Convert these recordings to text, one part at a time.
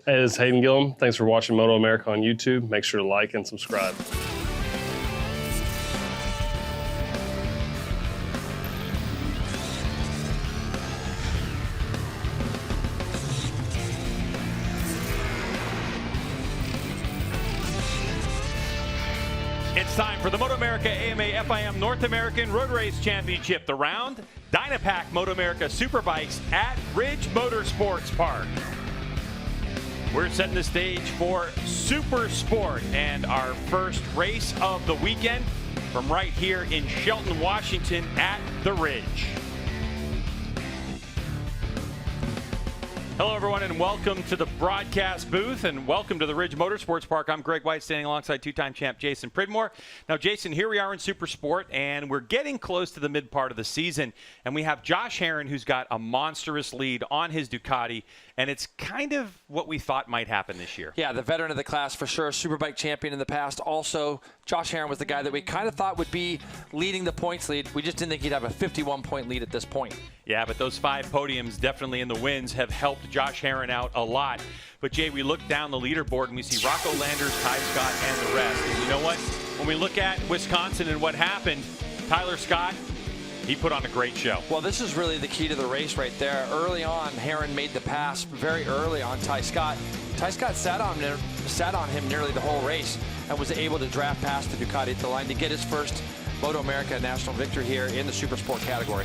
Hey, this is Hayden Gillum. Thanks for watching MotoAmerica on YouTube. Make sure to like and subscribe. It's time for the MotoAmerica AMA FIM North American Road Race Championship, the round Dynapack MotoAmerica Superbikes at Ridge Motorsports Park. We're setting the stage for Supersport and our first race of the weekend from right here in Shelton, Washington at the Ridge. Hello, everyone, and welcome to the broadcast booth, and welcome to the Ridge Motorsports Park. I'm Greg White, standing alongside two-time champ Jason Pridmore. Now, Jason, here we are in Supersport, and we're getting close to the mid part of the season, and we have Josh Herrin, who's got a monstrous lead on his Ducati, and it's kind of what we thought might happen this year. Yeah, the veteran of the class for sure, Superbike champion in the past. Also, Josh Herrin was the guy that we kind of thought would be leading the points lead. We just didn't think he'd have a 51-point lead at this point. Yeah, but those 5 podiums definitely in the wins have helped Josh Herrin out a lot. But, Jay, we look down the leaderboard and we see Rocco Landers, Ty Scott, and the rest. And you know what? When we look at Wisconsin and what happened, Tyler Scott, he put on a great show. Well, this is really the key to the race right there. Early on, Herrin made the pass very early on Ty Scott. Ty Scott sat on him nearly the whole race and was able to draft past the Ducati at the line to get his first MotoAmerica national victory here in the Supersport category.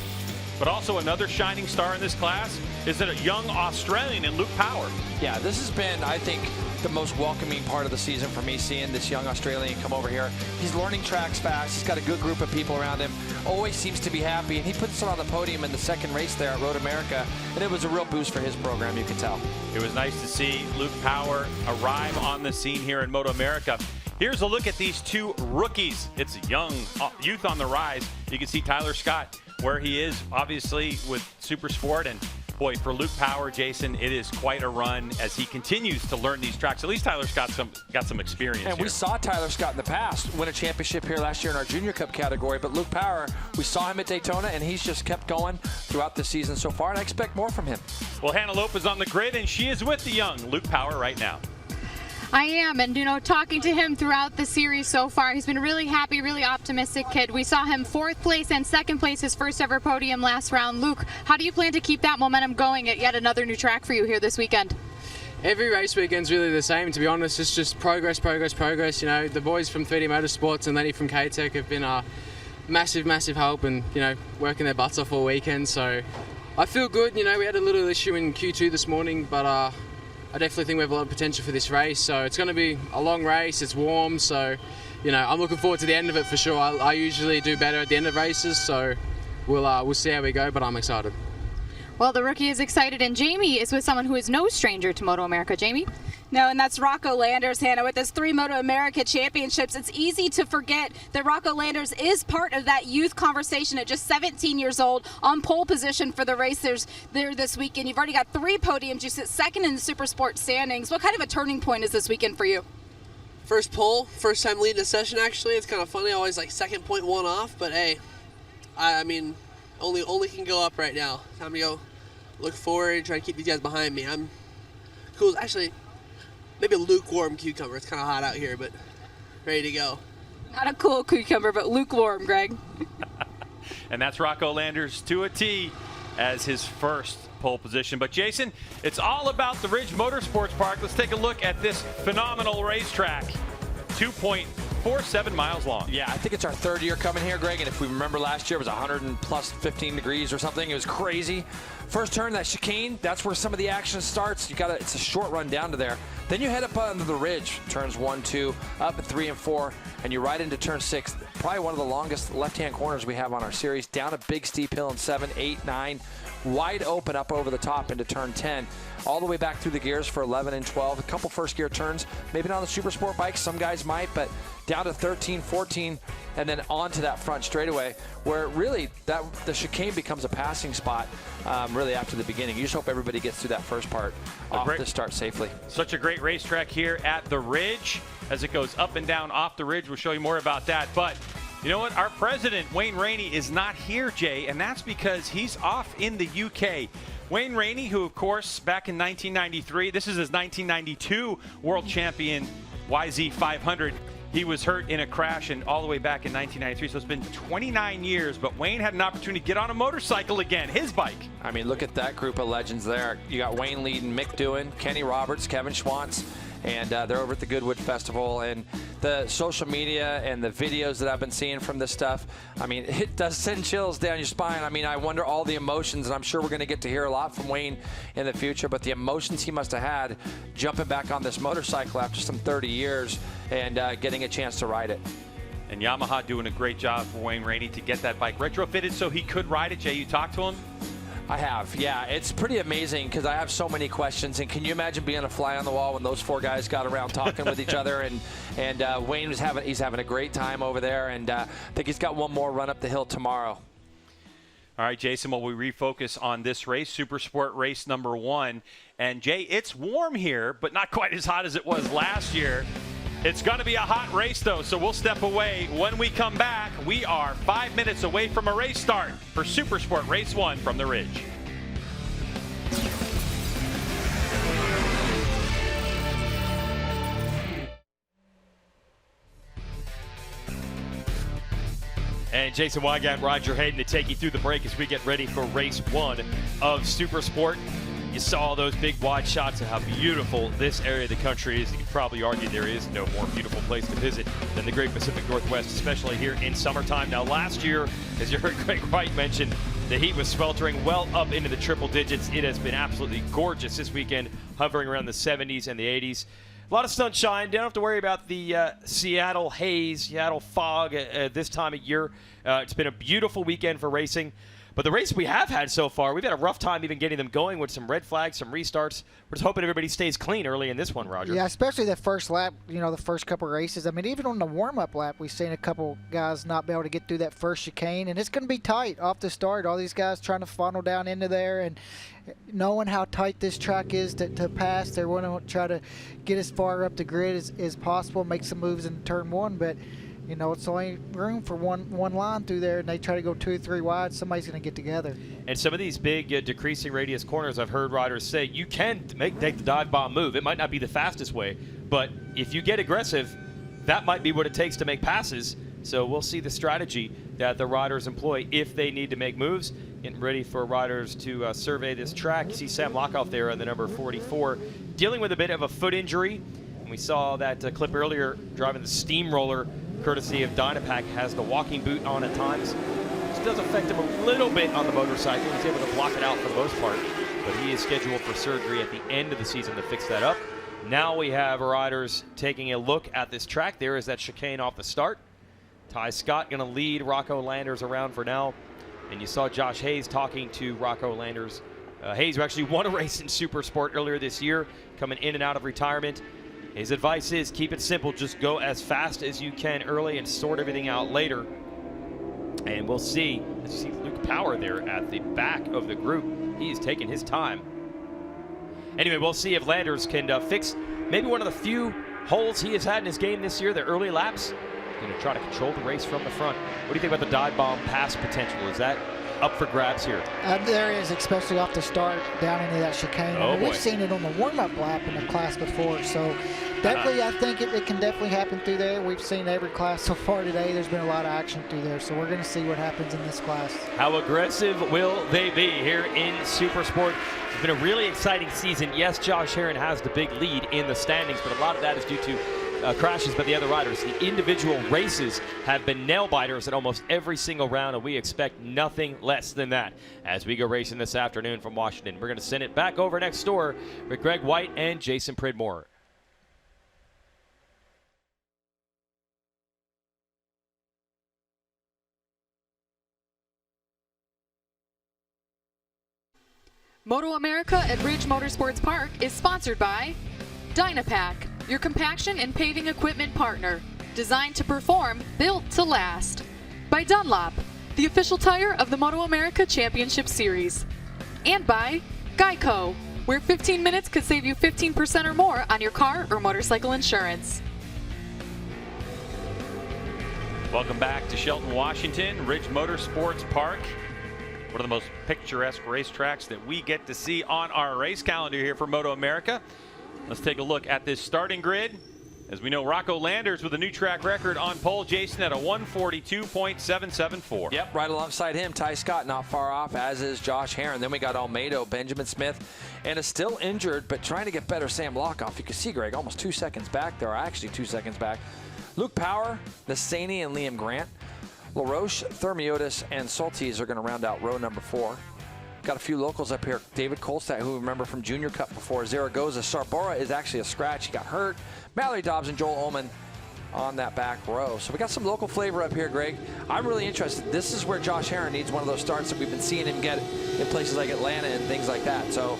But also another shining star in this class is a young Australian in Luke Power. Yeah, this has been, I think, the most welcoming part of the season for me, seeing this young Australian come over here. He's learning tracks fast. He's got a good group of people around him. Always seems to be happy, and he puts it on the podium in the second race there at Road America, and it was a real boost for his program, you can tell. It was nice to see Luke Power arrive on the scene here in MotoAmerica. Here's a look at these 2 rookies. It's young youth on the rise. You can see Tyler Scott where he is, obviously, with Supersport. And, boy, for Luke Power, Jason, it is quite a run as he continues to learn these tracks. At least Tyler Scott's got some experience And here. we saw Tyler Scott in the past win a championship here last year in our Junior Cup category. But Luke Power, we saw him at Daytona, and he's just kept going throughout the season so far, and I expect more from him. Well, Hannah Lopez on the grid, and she is with the young Luke Power right now. I am, and talking to him throughout the series so far, he's been really happy, really optimistic kid. We saw him 4th place and 2nd place, his first ever podium last round. Luke, how do you plan to keep that momentum going at yet another new track for you here this weekend? Every race weekend's really the same, to be honest. It's just progress. The boys from 3D Motorsports and Lenny from K-Tech have been a massive help, and working their butts off all weekend. So I feel good. We had a little issue in Q2 this morning, but I definitely think we have a lot of potential for this race. So it's going to be a long race. It's warm, so I'm looking forward to the end of it for sure. I usually do better at the end of races, so we'll see how we go, but I'm excited. Well, the rookie is excited, and Jamie is with someone who is no stranger to MotoAmerica. Jamie? No, and that's Rocco Landers, Hannah. With his 3 MotoAmerica championships, it's easy to forget that Rocco Landers is part of that youth conversation at just 17 years old, on pole position for the racers there this weekend. You've already got 3 podiums. You sit 2nd in the Supersport standings. What kind of a turning point is this weekend for you? First pole, first time leading a session, actually. It's kind of funny. I always like 2.1 off, but hey, I mean, only can go up right now. Time to go look forward and try to keep these guys behind me. I'm cool. Actually, maybe a lukewarm cucumber. It's kind of hot out here, but ready to go. Not a cool cucumber, but lukewarm, Greg. And that's Rocco Landers to a T as his first pole position. But, Jason, it's all about the Ridge Motorsports Park. Let's take a look at this phenomenal racetrack. 2.47 miles long. Yeah, I think it's our 3rd year coming here, Greg, and if we remember last year, it was 100 and plus 15 degrees or something. It was crazy. First turn, that chicane, that's where some of the action starts. It's a short run down to there. Then you head up onto the ridge, turns 1, 2, up at 3 and 4, and you ride into turn 6. Probably one of the longest left-hand corners we have on our series. Down a big steep hill in 7, 8, 9. Wide open up over the top into turn 10. All the way back through the gears for 11 and 12. A couple first gear turns. Maybe not on the Supersport bikes. Some guys might, but down to 13, 14, and then onto that front straightaway where really the chicane becomes a passing spot really after the beginning. You just hope everybody gets through that first part off to start safely. Such a great racetrack here at the Ridge as it goes up and down off the ridge. We'll show you more about that. But you know what? Our president, Wayne Rainey, is not here, Jay, and that's because he's off in the UK Wayne Rainey, who, of course, back in 1993, this is his 1992 World Champion YZ 500. He was hurt in a crash and all the way back in 1993, so it's been 29 years, but Wayne had an opportunity to get on a motorcycle again, his bike. I mean, look at that group of legends there. You got Wayne leading, Mick Doohan, Kenny Roberts, Kevin Schwantz, and they're over at the Goodwood Festival. And the social media and the videos that I've been seeing from this stuff, I mean, it does send chills down your spine. I mean, I wonder all the emotions, and I'm sure we're going to get to hear a lot from Wayne in the future, but the emotions he must have had jumping back on this motorcycle after some 30 years and getting a chance to ride it. And Yamaha doing a great job for Wayne Rainey to get that bike retrofitted so he could ride it. Jay, you talked to him? I have, yeah. It's pretty amazing because I have so many questions. And can you imagine being a fly on the wall when those four guys got around talking with each other? And Wayne was he's having a great time over there. And I think he's got one more run up the hill tomorrow. All right, Jason, well, we refocus on this race, Supersport race number 1. And, Jay, it's warm here, but not quite as hot as it was last year. It's going to be a hot race, though, so we'll step away. When we come back, we are 5 minutes away from a race start for Supersport Race 1 from the Ridge. And Jason Wygant, Roger Hayden to take you through the break as we get ready for race 1 of Supersport. You saw those big wide shots of how beautiful this area of the country is. You could probably argue there is no more beautiful place to visit than the Great Pacific Northwest, especially here in summertime. Now, last year, as you heard Greg Wright mention, the heat was sweltering well up into the triple digits. It has been absolutely gorgeous this weekend, hovering around the 70s and the 80s. A lot of sunshine. Don't have to worry about the Seattle haze, Seattle fog this time of year. It's been a beautiful weekend for racing. But the race we have had so far, we've had a rough time even getting them going with some red flags, some restarts. We're just hoping everybody stays clean early in this one, Roger. Yeah, especially the first lap, you know, the first couple of races. I mean, even on the warm-up lap, we've seen a couple guys not be able to get through that first chicane, and it's going to be tight off the start. All these guys trying to funnel down into there, and knowing how tight this track is to pass, they're going to try to get as far up the grid as possible, make some moves in turn 1, but you know, it's only room for one line through there, and they try to go 2 or 3 wide. Somebody's going to get together. And some of these big decreasing radius corners, I've heard riders say, you can take the dive bomb move. It might not be the fastest way, but if you get aggressive, that might be what it takes to make passes. So we'll see the strategy that the riders employ if they need to make moves. Getting ready for riders to survey this track. You see Sam Lockoff there on the number 44, dealing with a bit of a foot injury. And we saw that clip earlier, driving the steamroller, courtesy of Dynapack, has the walking boot on at times. This does affect him a little bit on the motorcycle. He's able to block it out for the most part, but he is scheduled for surgery at the end of the season to fix that up. Now we have riders taking a look at this track. There is that chicane off the start. Ty Scott going to lead Rocco Landers around for now. And you saw Josh Hayes talking to Rocco Landers. Hayes, who actually won a race in Supersport earlier this year, coming in and out of retirement. His advice is keep it simple. Just go as fast as you can early and sort everything out later. And we'll see. As you see Luke Power there at the back of the group. He's taking his time. Anyway, we'll see if Landers can fix maybe one of the few holes he has had in his game this year, the early laps. Going to try to control the race from the front. What do you think about the dive bomb pass potential? Is that up for grabs here? There is, especially off the start down into that chicane. Oh, we've seen it on the warm-up lap in the class before, so definitely I think it can definitely happen through there. We've seen every class so far today. There's been a lot of action through there, so we're going to see what happens in this class. How aggressive will they be here in Supersport? It's been a really exciting season. Yes, Josh Herron has the big lead in the standings, but a lot of that is due to crashes by the other riders. The individual races have been nail-biters at almost every single round, and we expect nothing less than that as we go racing this afternoon from Washington. We're going to send it back over next door with Greg White and Jason Pridmore. MotoAmerica at Ridge Motorsports Park is sponsored by Dynapack, your compaction and paving equipment partner. Designed to perform, built to last. By Dunlop, the official tire of the MotoAmerica Championship Series. And by Geico, where 15 minutes could save you 15% or more on your car or motorcycle insurance. Welcome back to Shelton, Washington, Ridge Motorsports Park. one of the most picturesque racetracks that we get to see on our race calendar here for MotoAmerica. Let's take a look at this starting grid. As we know, Rocco Landers with a new track record on pole, Jason, at a 142.774. Yep, right alongside him, Ty Scott not far off, as is Josh Herron. Then we got Almeida, Benjamin Smith, and a still injured but trying to get better Sam Lockoff. You can see, Greg, almost 2 seconds back there, actually 2 seconds back. Luke Power, Nassani, and Liam Grant. LaRoche, Thermiotis, and Soltis are going to round out row number 4. Got a few locals up here. David Kolstad, who we remember from Junior Cup before. Zaragoza. Sarbora is actually a scratch. He got hurt. Mallory Dobbs and Joel Ullman on that back row. So we got some local flavor up here, Greg. I'm really interested. This is where Josh Herron needs one of those starts that we've been seeing him get in places like Atlanta and things like that. So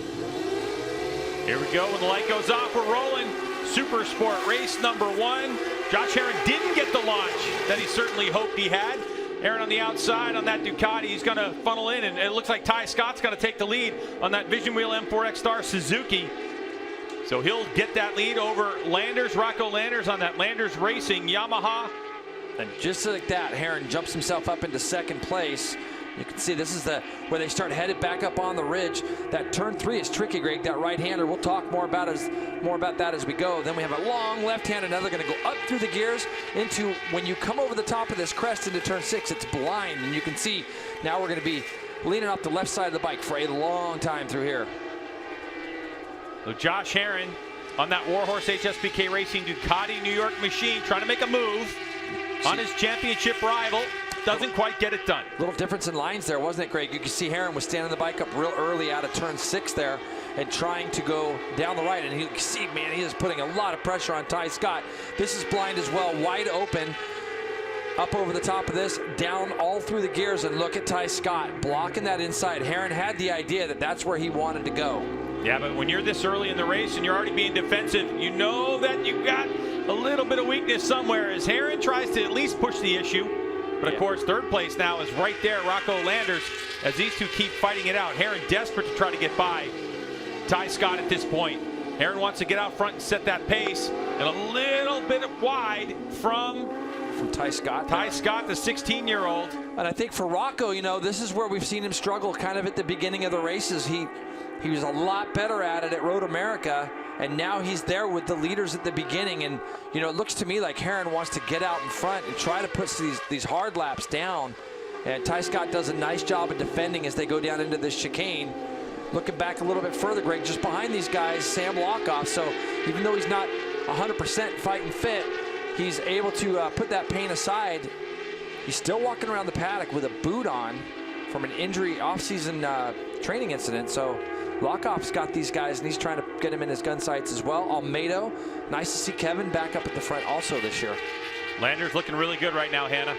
here we go. When the light goes off, we're rolling. Supersport race number 1. Josh Herron didn't get the launch that he certainly hoped he had. Aaron on the outside on that Ducati. He's going to funnel in, and it looks like Ty Scott's going to take the lead on that Vision Wheel M4X Star Suzuki. So he'll get that lead over Landers, Rocco Landers on that Landers Racing Yamaha. And just like that, Herron jumps himself up into second place. You can see this is where they start headed back up on the ridge. That turn 3 is tricky, Greg. That right-hander. We'll talk more about that as we go. Then we have a long left-hander. Now they're going to go up through the gears into, when you come over the top of this crest into turn 6, it's blind. And you can see now we're going to be leaning off the left side of the bike for a long time through here. So Josh Herron on that Warhorse HSBK Racing Ducati New York machine trying to make a move on his championship rival. Doesn't quite get it done. Little difference in lines there, wasn't it, Greg? You can see Herron was standing the bike up real early out of turn 6 there and trying to go down the right. And you can see, man, he is putting a lot of pressure on Ty Scott. This is blind as well, wide open. Up over the top of this, down all through the gears, and look at Ty Scott blocking that inside. Herron had the idea that that's where he wanted to go. Yeah, but when you're this early in the race and you're already being defensive, you know that you've got a little bit of weakness somewhere as Herron tries to at least push the issue. But, of course, third place now is right there, Rocco Landers, as these two keep fighting it out. Herron desperate to try to get by Ty Scott at this point. Herron wants to get out front and set that pace, and a little bit wide from Ty Scott. Ty Scott, the 16-year-old. And I think for Rocco, you know, this is where we've seen him struggle kind of at the beginning of the races. He was a lot better at it at Road America, and now he's there with the leaders at the beginning. And, you know, it looks to me like Herron wants to get out in front and try to put these hard laps down. And Ty Scott does a nice job of defending as they go down into this chicane. Looking back a little bit further, Greg, just behind these guys, Sam Lockoff. So even though he's not 100% fighting fit, he's able to put that pain aside. He's still walking around the paddock with a boot on from an injury, off-season training incident. So Lockoff's got these guys, and he's trying to get him in his gun sights as well. Almeida, nice to see Kevin back up at the front also this year. Landers looking really good right now, Hannah.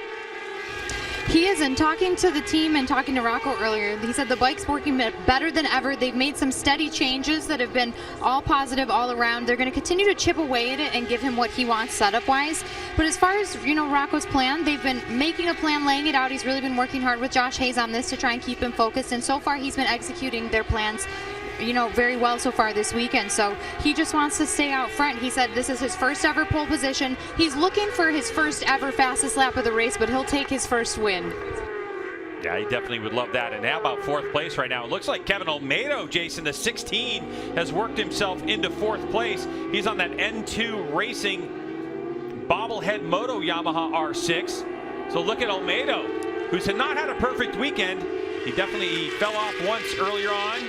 He is, and talking to the team and talking to Rocco earlier, he said the bike's working better than ever. They've made some steady changes that have been all positive all around. They're going to continue to chip away at it and give him what he wants setup-wise. But as far as, you know, Rocco's plan, they've been making a plan, laying it out. He's really been working hard with Josh Hayes on this to try and keep him focused, and so far he's been executing their plans, you know, very well so far this weekend. So he just wants to stay out front. He said this is his first ever pole position. He's looking for his first ever fastest lap of the race, but he'll take his first win. Yeah, he definitely would love that. And how about fourth place right now? It looks like Kevin Almeida, Jason, the 16, has worked himself into fourth place. He's on that N2 Racing bobblehead Moto Yamaha R6. So look at Almeida, who's not had a perfect weekend. He definitely fell off once earlier on.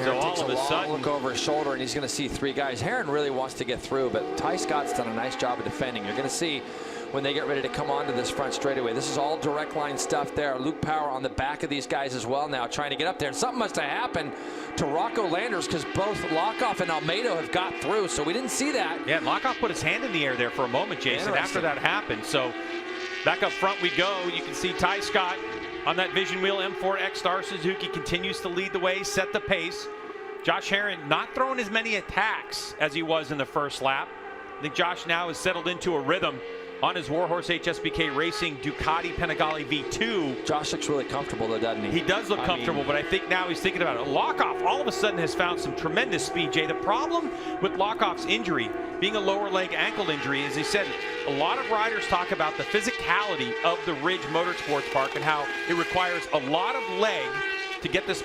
So all of a sudden, look over his shoulder, and he's going to see 3 guys. Herron really wants to get through, but Ty Scott's done a nice job of defending. You're going to see when they get ready to come onto this front straightaway. This is all direct line stuff there. Luke Power on the back of these guys as well now, trying to get up there. And something must have happened to Rocco Landers, because both Lockoff and Almeida have got through, so we didn't see that. Yeah, Lockoff put his hand in the air there for a moment, Jason, after that happened. So back up front we go. You can see Ty Scott on that Vision Wheel M4X Star Suzuki continues to lead the way, set the pace. Josh Herron not throwing as many attacks as he was in the first lap. I think Josh now has settled into a rhythm on his Warhorse HSBK Racing Ducati Panigale V2. Josh looks really comfortable though, doesn't he? He does look comfortable, but I think now he's thinking about it. Lockoff all of a sudden has found some tremendous speed, Jay. The problem with Lockoff's injury, being a lower leg ankle injury, as he said, a lot of riders talk about the physicality of the Ridge Motorsports Park and how it requires a lot of leg to get these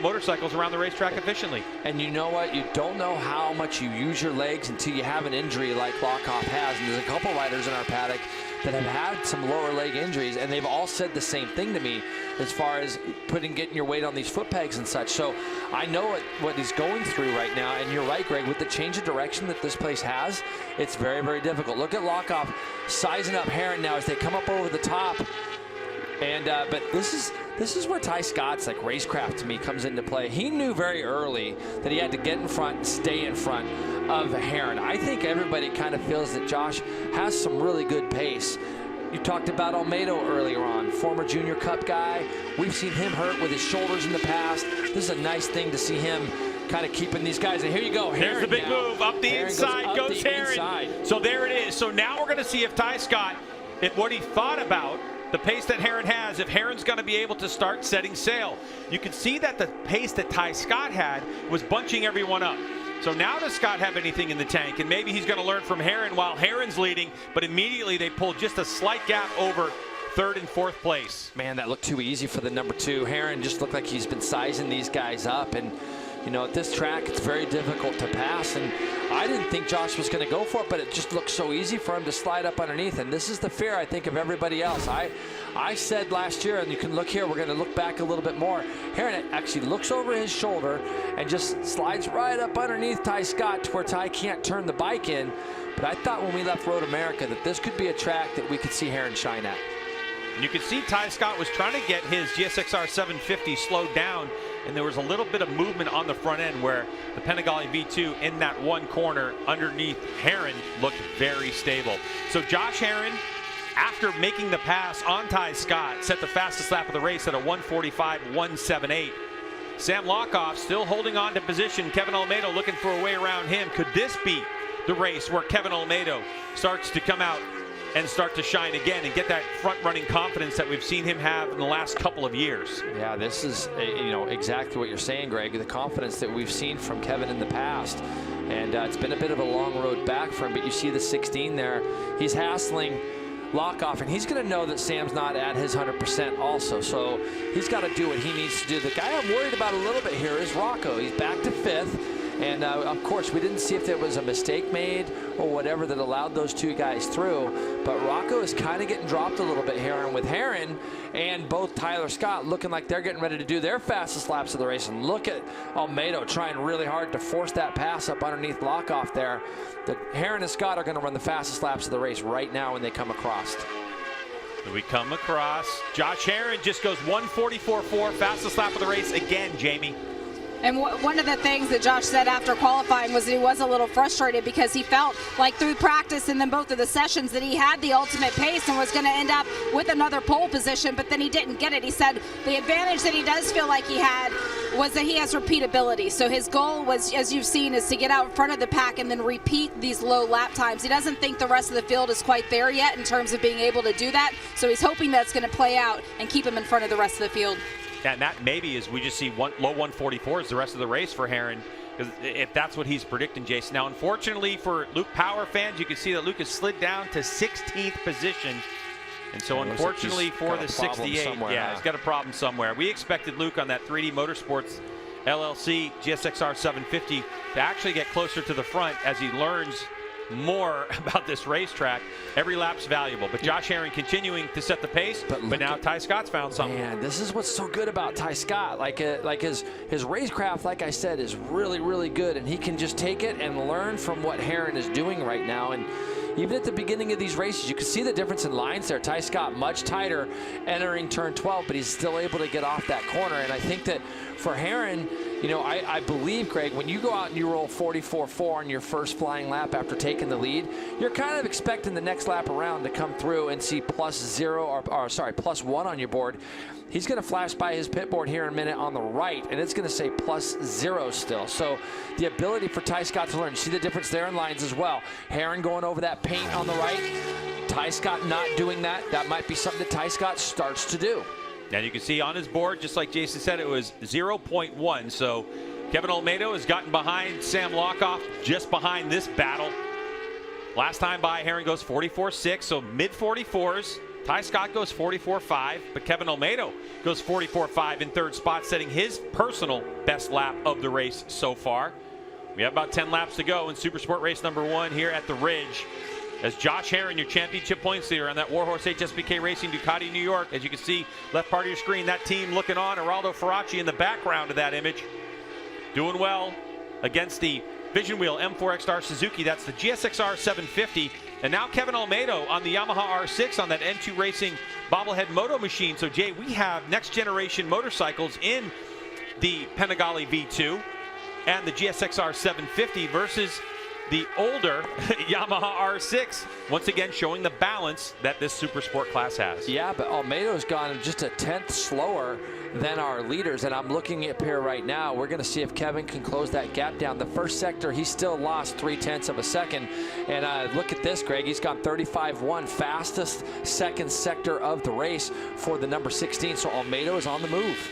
motorcycles around the racetrack efficiently. And you know what? You don't know how much you use your legs until you have an injury like Lockoff has. And there's a couple riders in our paddock that have had some lower leg injuries, and they've all said the same thing to me as far as getting your weight on these foot pegs and such. So I know what he's going through right now. And you're right, Greg, with the change of direction that this place has, it's very, very difficult. Look at Lockoff sizing up Herrin now as they come up over the top. And but this is where Ty Scott's racecraft to me comes into play. He knew very early that he had to get in front and stay in front of Herrin. I think everybody kind of feels that Josh has some really good pace. You talked about Almeida earlier on, former Junior Cup guy. We've seen him hurt with his shoulders in the past. This is a nice thing to see him kind of keeping these guys. And here you go. There's the big now. Move. Up the Herrin inside goes Herrin. So there it is. So now we're going to see if Ty Scott, if what he thought about the pace that Herrin has, if Herrin's going to be able to start setting sail. You can see that the pace that Ty Scott had was bunching everyone up. So now does Scott have anything in the tank? And maybe he's going to learn from Herrin while Herrin's leading, but immediately they pull just a slight gap over third and fourth place. Man, that looked too easy for the number 2. Herrin just looked like he's been sizing these guys up. And you know, at this track, it's very difficult to pass, and I didn't think Josh was going to go for it, but it just looked so easy for him to slide up underneath, and this is the fear, I think, of everybody else. I said last year, and you can look here, we're going to look back a little bit more. Herrin actually looks over his shoulder and just slides right up underneath Ty Scott to where Ty can't turn the bike in, but I thought when we left Road America that this could be a track that we could see Herrin shine at. And you can see Ty Scott was trying to get his GSXR 750 slowed down, and there was a little bit of movement on the front end where the Panigale V2 in that one corner underneath Herrin looked very stable. So Josh Herrin, after making the pass on Ty Scott, set the fastest lap of the race at a 1:45.178. Sam Lockoff still holding on to position. Kevin Almeida looking for a way around him. Could this be the race where Kevin Almeida starts to come out and start to shine again and get that front-running confidence that we've seen him have in the last couple of years? Yeah, this is exactly what you're saying, Greg. The confidence that we've seen from Kevin in the past, and it's been a bit of a long road back for him. But you see the 16 there. He's hassling Lockoff, and he's going to know that Sam's not at his 100% also. So he's got to do what he needs to do. The guy I'm worried about a little bit here is Rocco. He's back to 5th. And of course, we didn't see if there was a mistake made or whatever that allowed those two guys through. But Rocco is kind of getting dropped a little bit here. And with Herrin and both Tyler Scott looking like they're getting ready to do their fastest laps of the race. And look at Almeida trying really hard to force that pass up underneath Lockoff there. The Herrin and Scott are going to run the fastest laps of the race right now when they come across. We come across. Josh Herrin just goes 1:44.4, fastest lap of the race again, Jamie. And one of the things that Josh said after qualifying was that he was a little frustrated because he felt like through practice and then both of the sessions that he had the ultimate pace and was going to end up with another pole position, but then he didn't get it. He said the advantage that he does feel like he had was that he has repeatability. So his goal was, as you've seen, is to get out in front of the pack and then repeat these low lap times. He doesn't think the rest of the field is quite there yet in terms of being able to do that. So he's hoping that's going to play out and keep him in front of the rest of the field. And that maybe is we just see low 144s the rest of the race for Herrin, because if that's what he's predicting, Jason. Now, unfortunately for Luke Power fans, you can see that Luke has slid down to 16th position. And so unfortunately for the 68, he's got a problem somewhere. We expected Luke on that 3D Motorsports LLC GSXR 750 to actually get closer to the front as he learns more about this racetrack. Every lap's valuable, but Josh Herrin continuing to set the pace, but now Ty Scott's found something. Man, this is what's so good about Ty Scott. Like his racecraft, like I said, is really, really good, and he can just take it and learn from what Herrin is doing right now. And even at the beginning of these races, you can see the difference in lines there. Ty Scott much tighter entering turn 12, but he's still able to get off that corner. And I think that for Herrin, you know, I believe, Greg, when you go out and you roll 44.4 on your first flying lap after taking the lead, you're kind of expecting the next lap around to come through and see +1 on your board. He's going to flash by his pit board here in a minute on the right, and it's going to say +0 still. So the ability for Ty Scott to learn. You see the difference there in lines as well. Herrin going over that paint on the right. Ty Scott not doing that, that might be something that Ty Scott starts to do. And you can see on his board, just like Jason said, it was 0.1. So Kevin Olmedo has gotten behind Sam Lockoff, just behind this battle. Last time by, Herrin goes 44.6, so mid-44s. Ty Scott goes 44.5, but Kevin Olmedo goes 44.5 in third spot, setting his personal best lap of the race so far. We have about 10 laps to go in Supersport race number 1 here at the Ridge. As Josh Herrin, your championship points leader on that Warhorse HSBK Racing Ducati New York. As you can see, left part of your screen, that team looking on. Geraldo Faraci in the background of that image. Doing well against the Vision Wheel M4 X-Star Suzuki. That's the GSXR 750. And now Kevin Olmedo on the Yamaha R6 on that N2 Racing bobblehead moto machine. So, Jay, we have next generation motorcycles in the Panigale V2 and the GSXR 750 versus the older Yamaha R6, once again showing the balance that this Supersport class has. Yeah, but Olmedo's gone just a tenth slower than our leaders, and I'm looking up here right now. We're going to see if Kevin can close that gap down. The first sector, he still lost 0.3 of a second. And look at this, Greg. He's gone 35.1, fastest second sector of the race for the number 16. So Olmedo is on the move.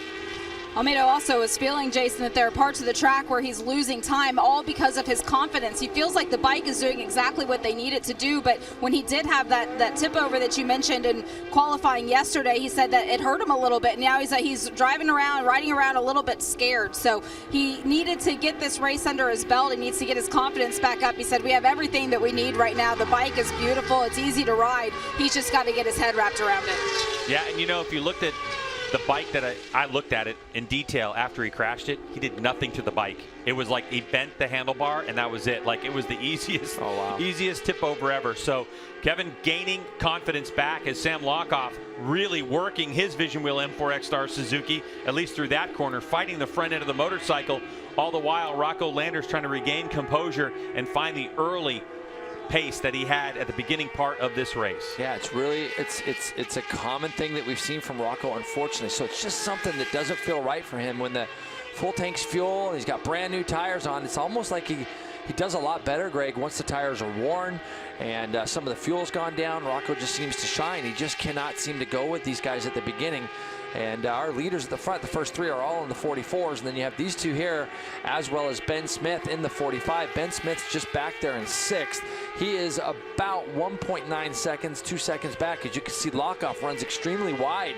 Olmedo also is feeling, Jason, that there are parts of the track where he's losing time, all because of his confidence. He feels like the bike is doing exactly what they need it to do, but when he did have that tip over that you mentioned in qualifying yesterday, he said that it hurt him a little bit. Now he's driving around, riding around a little bit scared. So he needed to get this race under his belt. He needs to get his confidence back up. He said, we have everything that we need right now. The bike is beautiful. It's easy to ride. He's just got to get his head wrapped around it. Yeah, and you know, if you looked at the bike that I looked at it in detail after he crashed it, he did nothing to the bike. It was like he bent the handlebar and that was it. Like it was the easiest, easiest tip over ever. So Kevin gaining confidence back as Sam Lockoff really working his Vision Wheel M4 X-Star Suzuki, at least through that corner, fighting the front end of the motorcycle. All the while, Rocco Landers trying to regain composure and find the early pace that he had at the beginning part of this race. Yeah, it's really, it's a common thing that we've seen from Rocco, unfortunately. So it's just something that doesn't feel right for him when the full tank's fuel and he's got brand new tires on. It's almost like he does a lot better, Greg, once the tires are worn and some of the fuel's gone down. Rocco just seems to shine. He just cannot seem to go with these guys at the beginning. And our leaders at the front, the first three are all in the 44s. And then you have these two here, as well as Ben Smith in the 45. Ben Smith's just back there in 6th. He is about 1.9 seconds, 2 seconds back. As you can see, Lockoff runs extremely wide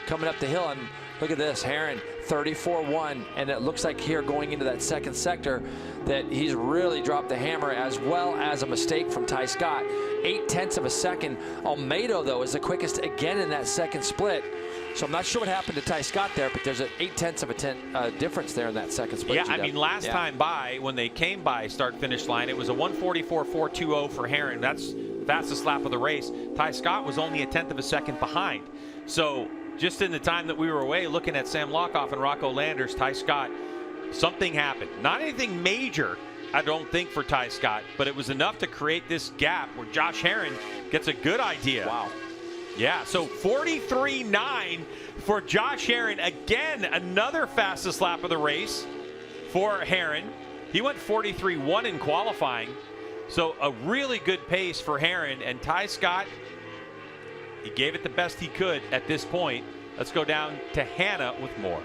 coming up the hill. And look at this, Herrin, 34.1. And it looks like here going into that second sector that he's really dropped the hammer, as well as a mistake from Ty Scott. 0.8 of a second. Olmedo, though, is the quickest again in that second split. So I'm not sure what happened to Ty Scott there, but there's an 0.8 of a difference there in that second split. Yeah, I mean, last time by, when they came by start-finish line, it was a 1:44.420 for Herrin. That's the fastest lap of the race. Ty Scott was only 0.1 of a second behind. So just in the time that we were away looking at Sam Lockoff and Rocco Landers, Ty Scott, something happened. Not anything major, I don't think, for Ty Scott, but it was enough to create this gap where Josh Herrin gets a good idea. Wow. Yeah, so 43.9 for Josh Herrin. Again, another fastest lap of the race for Herrin. He went 43.1 in qualifying. So a really good pace for Herrin. And Ty Scott, he gave it the best he could at this point. Let's go down to Hannah with more.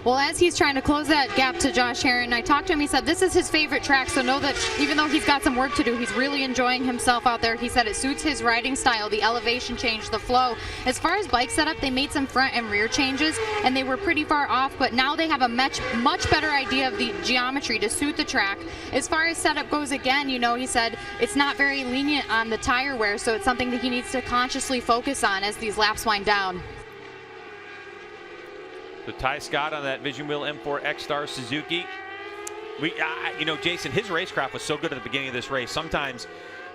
Well, as he's trying to close that gap to Josh Herrin, I talked to him. He said this is his favorite track, so know that even though he's got some work to do, he's really enjoying himself out there. He said it suits his riding style, the elevation change, the flow. As far as bike setup, they made some front and rear changes, and they were pretty far off, but now they have a much better idea of the geometry to suit the track. As far as setup goes, again, you know, he said it's not very lenient on the tire wear, so it's something that he needs to consciously focus on as these laps wind down. So Ty Scott on that Vision Wheel M4 X-Star Suzuki. You know, Jason, his racecraft was so good at the beginning of this race. Sometimes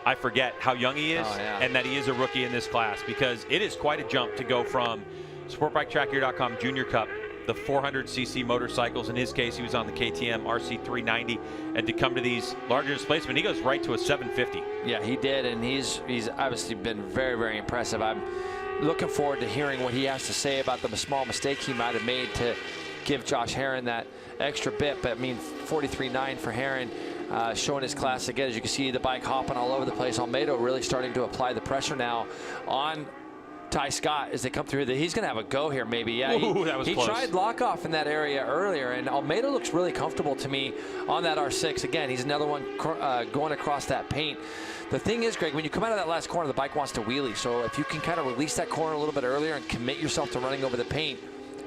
I forget how young he is and that he is a rookie in this class, because it is quite a jump to go from SportBikeTrackGear.com Junior Cup, the 400cc motorcycles. In his case, he was on the KTM RC390, and to come to these larger displacement, he goes right to a 750. Yeah, he did, and he's obviously been very, very impressive. I'm looking forward to hearing what he has to say about the small mistake he might have made to give Josh Herrin that extra bit. But I mean, 43.9 for Herrin. showing his class again. As you can see, the bike hopping all over the place. Almeida really starting to apply the pressure now on Ty Scott as they come through. He's going to have a go here, maybe. Yeah, he tried lock off in that area earlier, and Almeida looks really comfortable to me on that R6. Again, he's another one going across that paint. The thing is, Greg, when you come out of that last corner, the bike wants to wheelie. So if you can kind of release that corner a little bit earlier and commit yourself to running over the paint,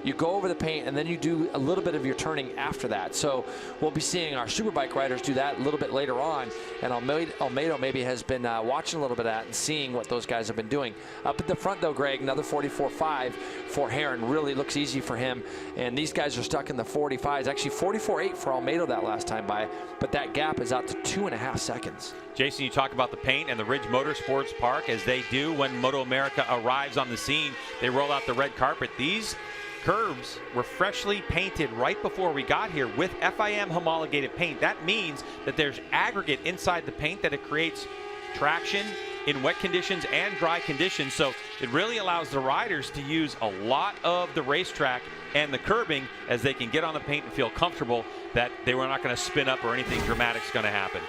you go over the paint, and then you do a little bit of your turning after that. So we'll be seeing our Superbike riders do that a little bit later on. And Almeida maybe has been watching a little bit of that and seeing what those guys have been doing. Up at the front, though, Greg, another 44.5 for Heron. Really looks easy for him. And these guys are stuck in the 45s. Actually, 44.8 for Almeida that last time by. But that gap is out to 2.5 seconds. Jason, you talk about the paint and the Ridge Motorsports Park, as they do when MotoAmerica arrives on the scene. They roll out the red carpet. These curbs were freshly painted right before we got here with FIM homologated paint. That means that there's aggregate inside the paint, that it creates traction in wet conditions and dry conditions. So it really allows the riders to use a lot of the racetrack and the curbing as they can get on the paint and feel comfortable that they were not going to spin up or anything dramatic is going to happen.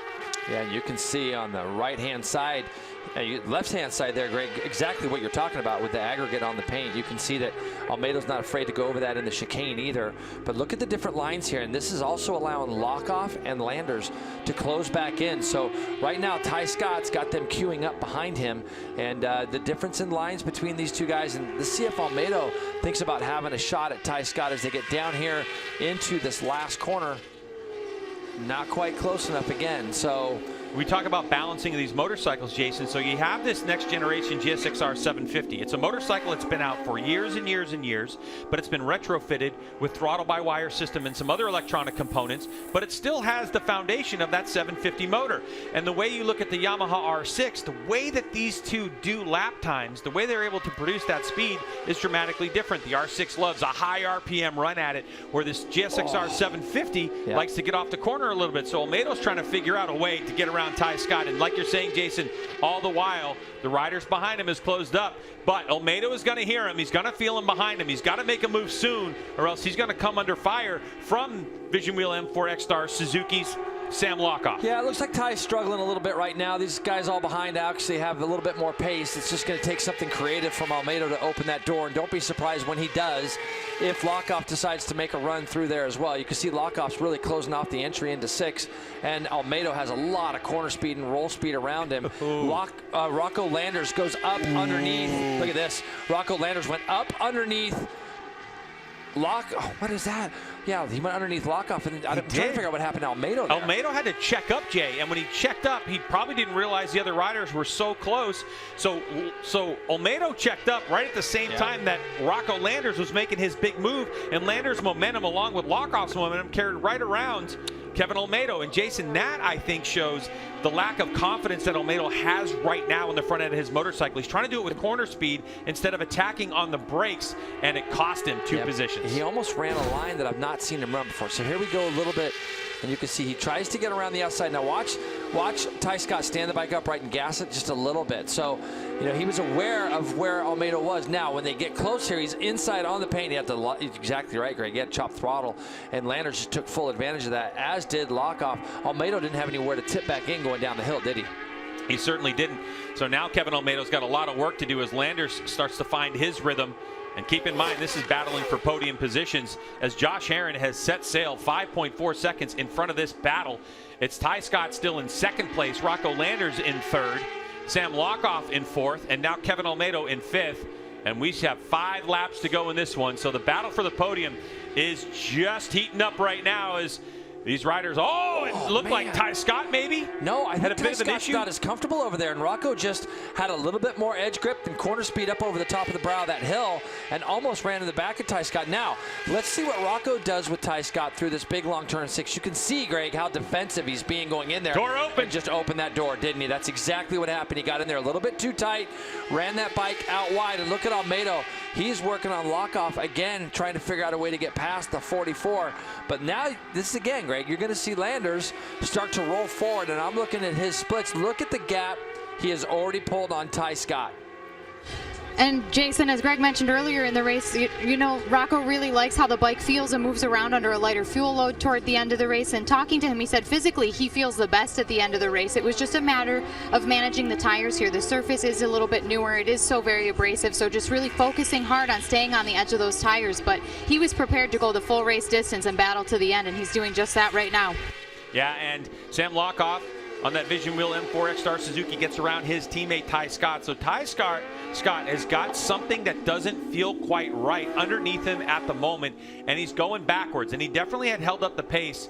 Yeah, you can see on the right-hand side, left-hand side there, Greg, exactly what you're talking about with the aggregate on the paint. You can see that Almeida's not afraid to go over that in the chicane either. But look at the different lines here, and this is also allowing Lockoff and Landers to close back in. So right now, Ty Scott's got them queuing up behind him, and the difference in lines between these two guys, and let's see if Almeida thinks about having a shot at Ty Scott as they get down here into this last corner. Not quite close enough again. So we talk about balancing of these motorcycles, Jason. So you have this next generation GSXR 750. It's a motorcycle that's been out for years and years and years, but it's been retrofitted with throttle-by-wire system and some other electronic components, but it still has the foundation of that 750 motor. And the way you look at the Yamaha R6, the way that these two do lap times, the way they're able to produce that speed is dramatically different. The R6 loves a high RPM run at it, where this GSXR 750 likes to get off the corner a little bit. So Almeida's trying to figure out a way to get around Ty Scott, and like you're saying, Jason, all the while the riders behind him is closed up, but Almeida is going to hear him. He's going to feel him behind him. He's got to make a move soon, or else he's going to come under fire from Vision Wheel M4 X-Star Suzuki's Sam Lockoff. Yeah, it looks like Ty's struggling a little bit right now. These guys all behind actually have a little bit more pace. It's just going to take something creative from Almeida to open that door, and don't be surprised when he does if Lockoff decides to make a run through there as well. You can see Lockoff's really closing off the entry into 6, and Almeida has a lot of corner speed and roll speed around him. Rocco Landers goes up underneath. Look at this. Rocco Landers went up underneath what is that? Yeah, he went underneath Lockoff, and I'm trying to figure out what happened to Almeida there. Almeida had to check up, Jay, and when he checked up, he probably didn't realize the other riders were so close. So Almeida checked up right at the same time that Rocco Landers was making his big move, and Landers' momentum along with Lockoff's momentum carried right around Kevin Almeida. And Jason, that I think shows the lack of confidence that Almeida has right now in the front end of his motorcycle. He's trying to do it with corner speed instead of attacking on the brakes, and it cost him 2 positions. He almost ran a line that I've not seen him run before. So here we go a little bit, and you can see he tries to get around the outside. Now watch Ty Scott stand the bike upright and gas it just a little bit. So, you know, he was aware of where Almeida was. Now, when they get close here, he's inside on the paint. He had to, exactly right, Greg. He had chopped throttle, and Landers just took full advantage of that, as did Lockoff. Almeida didn't have anywhere to tip back in going down the hill, did he? He certainly didn't. So now Kevin Almeida's got a lot of work to do as Landers starts to find his rhythm. And keep in mind, this is battling for podium positions as Josh Heron has set sail 5.4 seconds in front of this battle. It's Ty Scott still in 2nd place, Rocco Landers in 3rd, Sam Lockoff in 4th, and now Kevin Almeida in 5th. And we have 5 laps to go in this one. So the battle for the podium is just heating up right now as these riders, it looked like Ty Scott maybe? No, I think Ty Scott's not as comfortable over there, and Rocco just had a little bit more edge grip and corner speed up over the top of the brow of that hill and almost ran in the back of Ty Scott. Now, let's see what Rocco does with Ty Scott through this big long turn 6. You can see, Greg, how defensive he's being going in there. Door open. And just opened that door, didn't he? That's exactly what happened. He got in there a little bit too tight, ran that bike out wide, and look at Almeida. He's working on Lockoff again, trying to figure out a way to get past the 44. But now, this is again, Greg, you're going to see Landers start to roll forward, and I'm looking at his splits. Look at the gap he has already pulled on Ty Scott. And Jason, as Greg mentioned earlier in the race, you know, Rocco really likes how the bike feels and moves around under a lighter fuel load toward the end of the race. And talking to him, he said physically he feels the best at the end of the race. It was just a matter of managing the tires here. The surface is a little bit newer. It is so very abrasive. So just really focusing hard on staying on the edge of those tires. But he was prepared to go the full race distance and battle to the end. And he's doing just that right now. Yeah, and Sam Lockoff on that Vision Wheel M4 X-Star Suzuki gets around his teammate Ty Scott. So Ty Scott has got something that doesn't feel quite right underneath him at the moment, and he's going backwards. And he definitely had held up the pace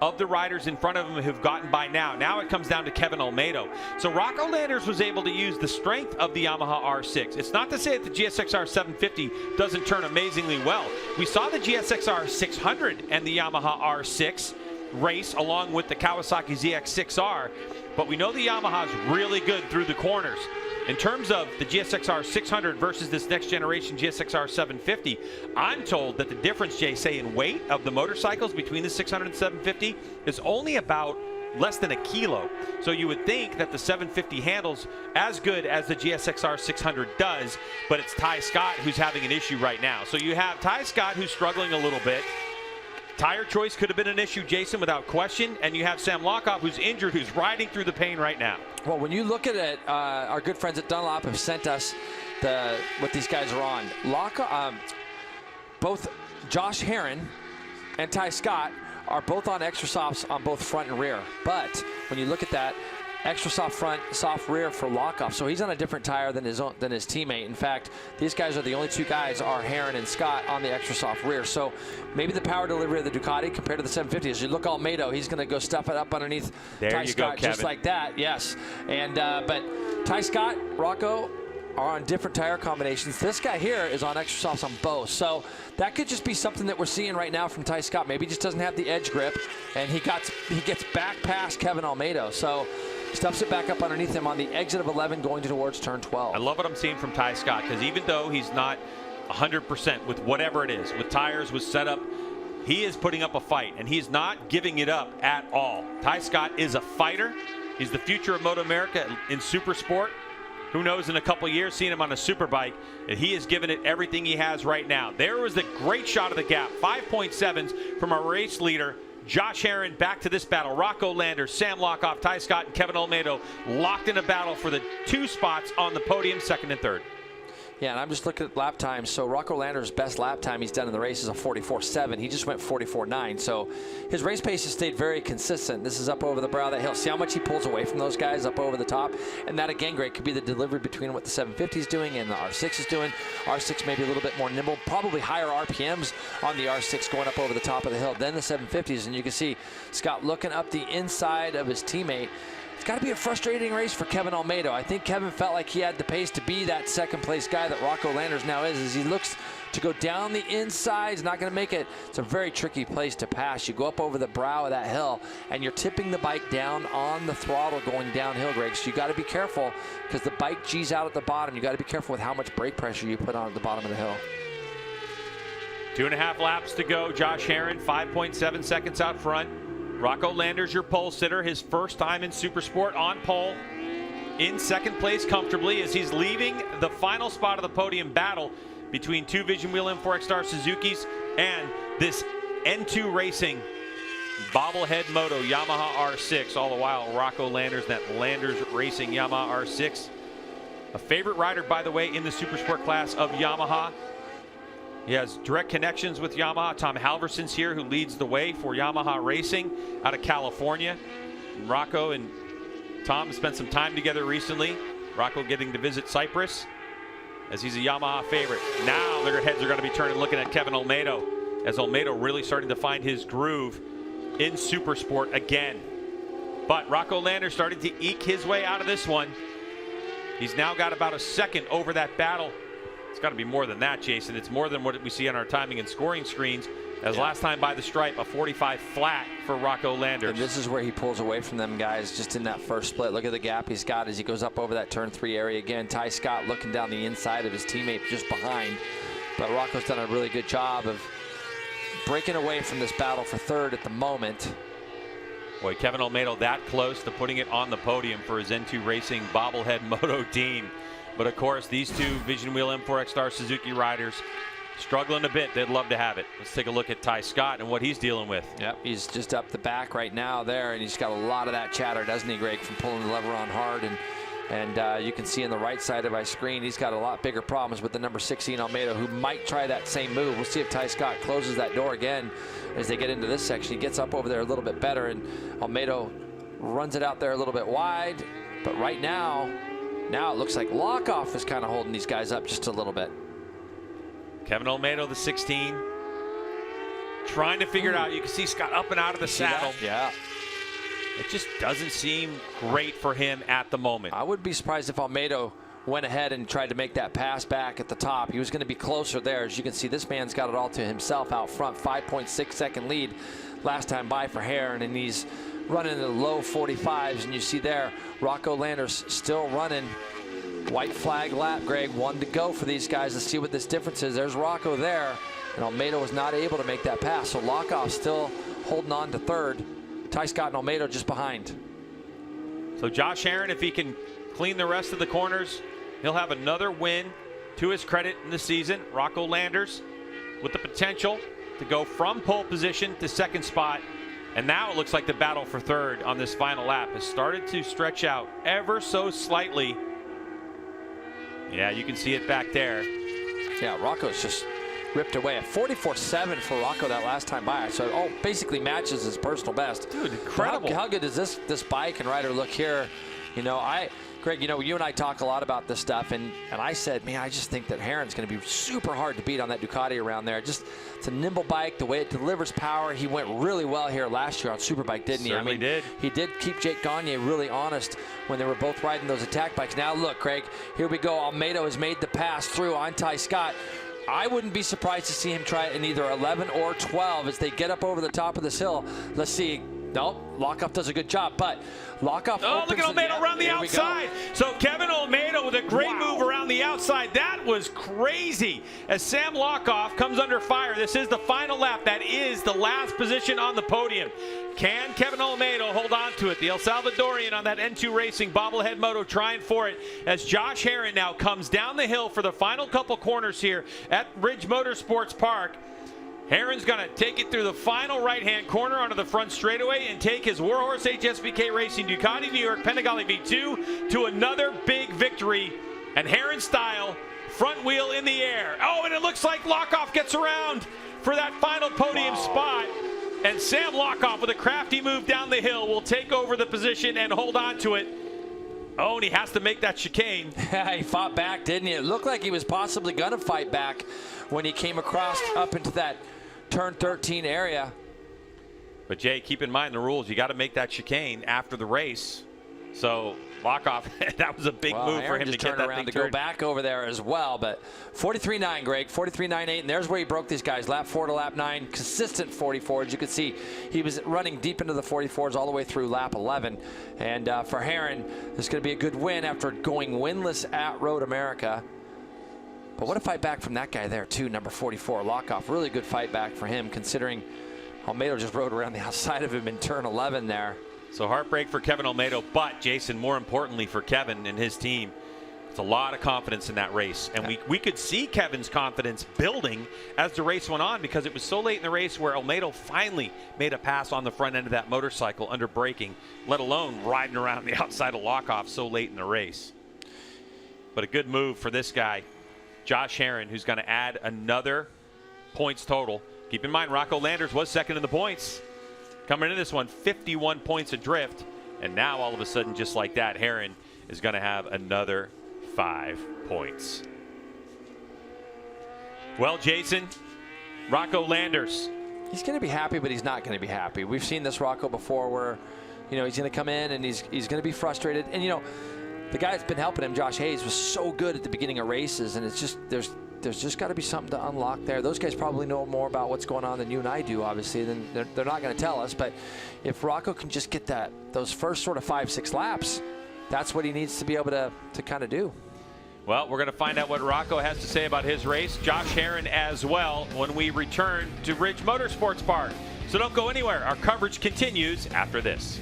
of the riders in front of him who've gotten by now. Now it comes down to Kevin Olmedo. So Rocco Landers was able to use the strength of the Yamaha R6. It's not to say that the GSX-R 750 doesn't turn amazingly well. We saw the GSX-R 600 and the Yamaha R6 race along with the Kawasaki ZX-6R, but we know the Yamaha's really good through the corners. In terms of the GSX-R 600 versus this next generation GSX-R 750, I'm told that the difference, Jay, say in weight of the motorcycles between the 600 and 750 is only about less than a kilo. So you would think that the 750 handles as good as the GSX-R 600 does, but it's Ty Scott who's having an issue right now. So you have Ty Scott who's struggling a little bit. Tire choice could have been an issue, Jason, without question. And you have Sam Lockoff, who's injured, who's riding through the pain right now. Well, when you look at it, our good friends at Dunlop have sent us what these guys are on. Both Josh Herron and Ty Scott are both on extra softs on both front and rear. But when you look at that, extra soft front, soft rear for Lockoff. So he's on a different tire than his teammate. In fact, these guys are the only two guys, are Herron and Scott, on the extra soft rear. So maybe the power delivery of the Ducati compared to the 750. As you look Almedo, he's going to go stuff it up underneath Ty Scott just like that. Yes. And but Ty Scott, Rocco are on different tire combinations. This guy here is on extra softs on both. So that could just be something that we're seeing right now from Ty Scott. Maybe he just doesn't have the edge grip, and he gets back past Kevin Almedo. So stuffs it back up underneath him on the exit of 11 going towards turn 12. I love what I'm seeing from Ty Scott, because even though he's not 100% with whatever it is, with tires, with setup, he is putting up a fight, and he's not giving it up at all. Ty Scott is a fighter. He's the future of MotoAmerica in Supersport. Who knows in a couple years, seeing him on a superbike, and he is giving it everything he has right now. There was the great shot of the gap, 5.7s from our race leader, Josh Herron. Back to this battle. Rocco Landers, Sam Lockoff, Ty Scott, and Kevin Olmedo locked in a battle for the 2 spots on the podium, 2nd and 3rd. Yeah, and I'm just looking at lap times. So Rocco Landers' best lap time he's done in the race is a 44.7. He just went 44.9. So his race pace has stayed very consistent. This is up over the brow of that hill. See how much he pulls away from those guys up over the top? And that, again, Greg, could be the delivery between what the 750 is doing and the R6 is doing. R6 maybe a little bit more nimble, probably higher RPMs on the R6 going up over the top of the hill than the 750s. And you can see Scott looking up the inside of his teammate. It's got to be a frustrating race for Kevin Olmedo. I think Kevin felt like he had the pace to be that second place guy that Rocco Landers now is. As he looks to go down the inside, he's not going to make it. It's a very tricky place to pass. You go up over the brow of that hill, and you're tipping the bike down on the throttle going downhill, Greg. So you got to be careful, because the bike G's out at the bottom. You got to be careful with how much brake pressure you put on at the bottom of the hill. 2.5 laps to go. Josh Herron, 5.7 seconds out front. Rocco Landers, your pole sitter, his first time in Supersport on pole, in 2nd place comfortably as he's leaving the final spot of the podium battle between 2 Vision Wheel M4 X-Star Suzukis and this N2 Racing bobblehead moto Yamaha R6. All the while, Rocco Landers, that Landers Racing Yamaha R6. A favorite rider, by the way, in the Supersport class of Yamaha. He has direct connections with Yamaha. Tom Halverson's here, who leads the way for Yamaha Racing out of California. And Rocco and Tom spent some time together recently. Rocco getting to visit Cyprus, as he's a Yamaha favorite. Now their heads are going to be turning, looking at Kevin Olmedo, as Olmedo really starting to find his groove in Supersport again. But Rocco Landers starting to eke his way out of this one. He's now got about a second over that battle. It's got to be more than that, Jason. It's more than what we see on our timing and scoring screens. As last time by the stripe, a 45 flat for Rocco Landers. And this is where he pulls away from them guys just in that first split. Look at the gap he's got as he goes up over that turn 3 area. Again, Ty Scott looking down the inside of his teammate just behind. But Rocco's done a really good job of breaking away from this battle for 3rd at the moment. Boy, Kevin Olmedo that close to putting it on the podium for his N2 Racing bobblehead moto team. But of course, these two Vision Wheel M4X Star Suzuki riders struggling a bit. They'd love to have it. Let's take a look at Ty Scott and what he's dealing with. Yep, he's just up the back right now there, and he's got a lot of that chatter, doesn't he, Greg, from pulling the lever on hard. And you can see on the right side of my screen, he's got a lot bigger problems with the number 16 Almeida, who might try that same move. We'll see if Ty Scott closes that door again as they get into this section. He gets up over there a little bit better, and Almeida runs it out there a little bit wide. But right now it looks like Lockoff is kind of holding these guys up just a little bit. Kevin Almeida, the 16, trying to figure it out. You can see Scott up and out of the saddle. Yeah. It just doesn't seem great for him at the moment. I would be surprised if Almeida went ahead and tried to make that pass back at the top. He was going to be closer there. As you can see, this man's got it all to himself out front. 5.6 second lead last time by for Heron, and he's running in the low 45s. And you see there, Rocco Landers still running. White flag lap, Greg. 1 to go for these guys. Let's see what this difference is. There's Rocco there, and Almeida was not able to make that pass. So Lockoff still holding on to third. Ty Scott and Almeida just behind. So Josh Heron, if he can clean the rest of the corners, he'll have another win to his credit in the season. Rocco Landers with the potential to go from pole position to second spot. And now it looks like the battle for third on this final lap has started to stretch out ever so slightly. Yeah, you can see it back there. Yeah, Rocco's just ripped away. A 44.7 for Rocco that last time by. So basically matches his personal best. Dude, incredible. How good does this bike and rider look here? You know, Greg, you know, you and I talk a lot about this stuff, and I said, man, I just think that Heron's going to be super hard to beat on that Ducati around there. Just, it's a nimble bike, the way it delivers power. He went really well here last year on Superbike, didn't he? Certainly did. He did keep Jake Gagne really honest when they were both riding those attack bikes. Now look, Craig, here we go. Almeida has made the pass through on Ty Scott. I wouldn't be surprised to see him try it in either 11 or 12 as they get up over the top of this hill. Let's see. Nope, Lockoff does a good job, but Lockoff. Oh, look at Almeida around the outside. So Kevin Almeida with a great move around the outside. That was crazy. As Sam Lockoff comes under fire. This is the final lap. That is the last position on the podium. Can Kevin Almeida hold on to it? The El Salvadorian on that N2 Racing bobblehead moto trying for it as Josh Heron now comes down the hill for the final couple corners here at Ridge Motorsports Park. Heron's going to take it through the final right-hand corner onto the front straightaway and take his Warhorse HSBK Racing Ducati New York Panigale V2 to another big victory. And Heron style, front wheel in the air. Oh, and it looks like Lockoff gets around for that final podium spot. And Sam Lockoff with a crafty move down the hill will take over the position and hold on to it. Oh, and he has to make that chicane. Yeah, he fought back, didn't he? It looked like he was possibly going to fight back when he came across up into that turn 13 area. But Jay, keep in mind the rules. You got to make that chicane after the race. So Lockoff, that was a big move for him to get that thing to go back over there as well. But 43.9, Greg, 43.98, and there's where he broke these guys. Lap 4 to lap 9, consistent 44. As you can see, he was running deep into the 44s all the way through lap 11. And for Heron, this is going to be a good win after going winless at Road America. But what a fight back from that guy there, too, number 44, Lockoff. Really good fight back for him, considering Almeida just rode around the outside of him in turn 11 there. So heartbreak for Kevin Almeida, but Jason, more importantly for Kevin and his team, it's a lot of confidence in that race. And we could see Kevin's confidence building as the race went on because it was so late in the race where Almeida finally made a pass on the front end of that motorcycle under braking, let alone riding around the outside of Lockoff so late in the race. But a good move for this guy, Josh Heron, who's going to add another points total. Keep in mind, Rocco Landers was second in the points. Coming into this one, 51 points adrift. And now, all of a sudden, just like that, Heron is going to have another 5 points. Well, Jason, Rocco Landers. He's going to be happy, but he's not going to be happy. We've seen this Rocco before where, you know, he's going to come in and he's going to be frustrated. And, you know, the guy that's been helping him, Josh Hayes, was so good at the beginning of races, and it's just there's just got to be something to unlock there. Those guys probably know more about what's going on than you and I do, obviously. Then they're not going to tell us. But if Rocco can just get those first sort of 5-6 laps, that's what he needs to be able to kind of do. Well, we're going to find out what Rocco has to say about his race. Josh Heron as well when we return to Ridge Motorsports Park. So don't go anywhere. Our coverage continues after this.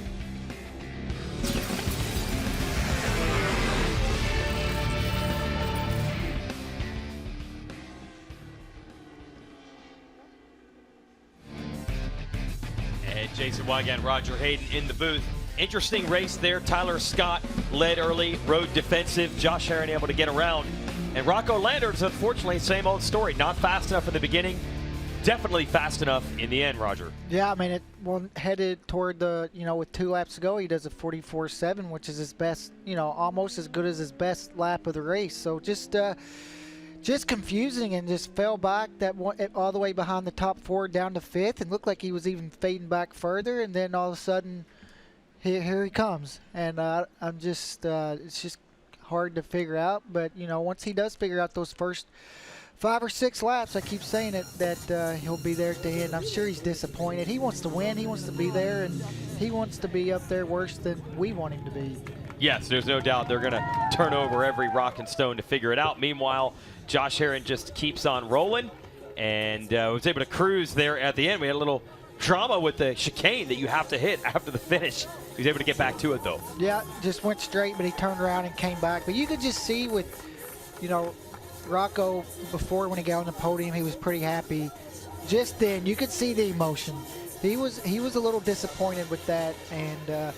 Jason Wygant, Roger Hayden in the booth. Interesting race there. Tyler Scott led early, rode defensive. Josh Herron able to get around. And Rocco Landers, unfortunately, same old story. Not fast enough in the beginning. Definitely fast enough in the end, Roger. Yeah, I mean, headed toward the, with 2 laps to go, he does a 44.7, which is his best, almost as good as his best lap of the race. So just confusing, and just fell back all the way behind the top 4 down to 5th, and looked like he was even fading back further. And then all of a sudden, here he comes. And I'm just, it's just hard to figure out. But, once he does figure out those first 5 or 6 laps, I keep saying it, that he'll be there at the end. I'm sure he's disappointed. He wants to win. He wants to be there, and he wants to be up there worse than we want him to be. Yes, there's no doubt they're going to turn over every rock and stone to figure it out. Meanwhile, Josh Herron just keeps on rolling and was able to cruise there at the end. We had a little drama with the chicane that you have to hit after the finish. He was able to get back to it, though. Yeah, just went straight, but he turned around and came back. But you could just see with, Rocco, before when he got on the podium, he was pretty happy. Just then, you could see the emotion. He was a little disappointed with that, and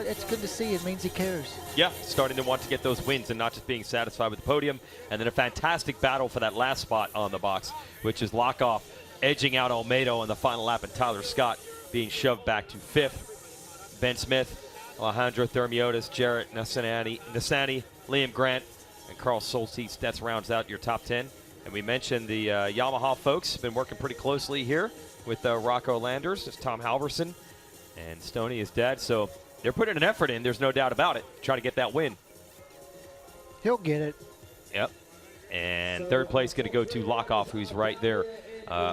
it's good to see. It means he cares. Yeah, starting to want to get those wins and not just being satisfied with the podium. And then a fantastic battle for that last spot on the box, which is Lockoff edging out Almeida on the final lap, and Tyler Scott being shoved back to 5th. Ben Smith, Alejandro Thermiotis, Jarrett Nassani, Liam Grant, and Carl Soltis. That rounds out your top 10. And we mentioned the Yamaha folks been working pretty closely here with Rocco Landers. There's Tom Halverson and Stoney, his dad. So they're putting an effort in, there's no doubt about it, trying to get that win. He'll get it. Yep. And third place going to go to Lockoff, who's right there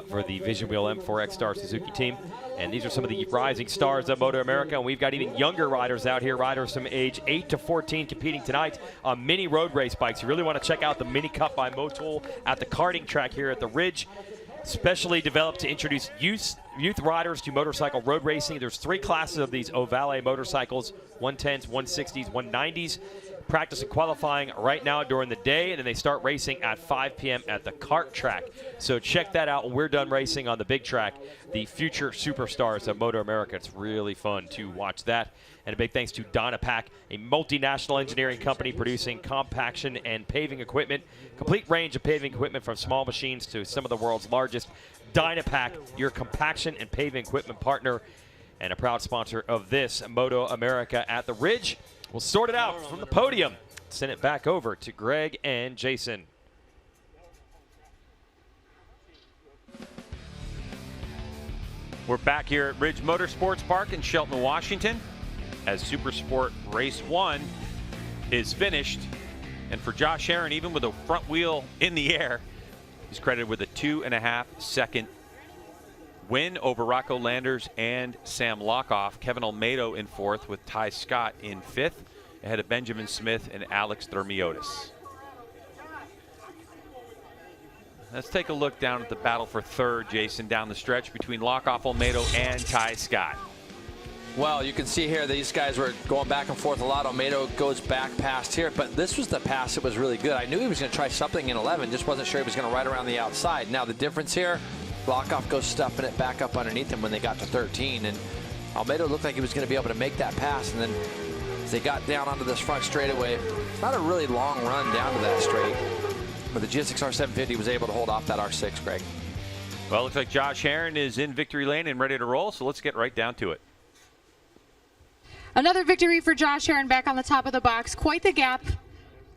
for the Vision Wheel M4X Star Suzuki team. And these are some of the rising stars of MotoAmerica. And we've got even younger riders out here, riders from age 8 to 14 competing tonight on mini road race bikes. You really want to check out the Mini Cup by Motul at the karting track here at the Ridge. Specially developed to introduce youth riders to motorcycle road racing. There's 3 classes of these Ovale motorcycles, 110s, 160s, 190s. Practice and qualifying right now during the day, and then they start racing at 5 p.m. at the kart track. So check that out when we're done racing on the big track, the future superstars of MotoAmerica. It's really fun to watch that. And a big thanks to Dynapack, a multinational engineering company producing compaction and paving equipment. Complete range of paving equipment from small machines to some of the world's largest. Dynapack, your compaction and paving equipment partner, and a proud sponsor of this MotoAmerica at the Ridge. We'll sort it out from the podium. Send it back over to Greg and Jason. We're back here at Ridge Motorsports Park in Shelton, Washington, as Supersport Race 1 is finished. And for Josh Herron, even with a front wheel in the air, he's credited with a 2.5-second win over Rocco Landers and Sam Lockoff. Kevin Almeida in 4th with Ty Scott in 5th, ahead of Benjamin Smith and Alex Thermiotis. Let's take a look down at the battle for 3rd, Jason, down the stretch between Lockoff, Almeida, and Ty Scott. Well, you can see here these guys were going back and forth a lot. Almeida goes back past here, but this was the pass that was really good. I knew he was going to try something in 11, just wasn't sure he was going to ride around the outside. Now the difference here, Lockoff goes stuffing it back up underneath him when they got to 13, and Almeida looked like he was going to be able to make that pass, and then as they got down onto this front straightaway, it's not a really long run down to that straight, but the GSX R750 was able to hold off that R6, Greg. Well, it looks like Josh Herron is in victory lane and ready to roll, so let's get right down to it. Another victory for Josh Herron back on the top of the box. Quite the gap.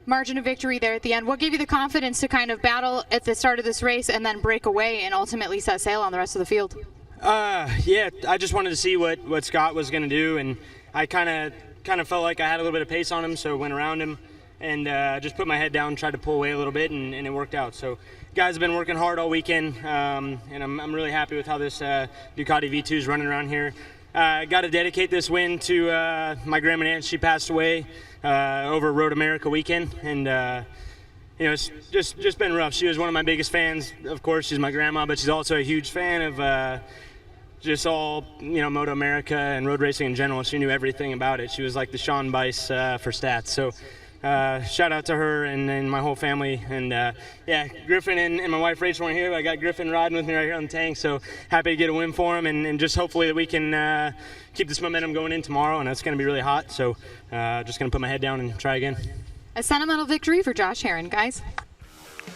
Margin of victory there at the end. What gave you the confidence to kind of battle at the start of this race and then break away and ultimately set sail on the rest of the field? Yeah, I just wanted to see what Scott was going to do, and I kind of felt like I had a little bit of pace on him, so went around him and just put my head down, tried to pull away a little bit, and it worked out. So guys have been working hard all weekend, and I'm really happy with how this Ducati V2 is running around here. Got to dedicate this win to my grandma and aunt. She passed away over Road America weekend, and it's just been rough. She was one of my biggest fans. Of course, she's my grandma, but she's also a huge fan of just all Moto America and road racing in general. She knew everything about it. She was like the Sean Bice for stats. So shout out to her and my whole family. And yeah, Griffin and my wife Rachel are here. I got Griffin riding with me right here on the tank, so happy to get a win for him, and just hopefully that we can keep this momentum going in tomorrow, and it's going to be really hot, so just going to put my head down and try again. A sentimental victory for Josh Herrin, guys.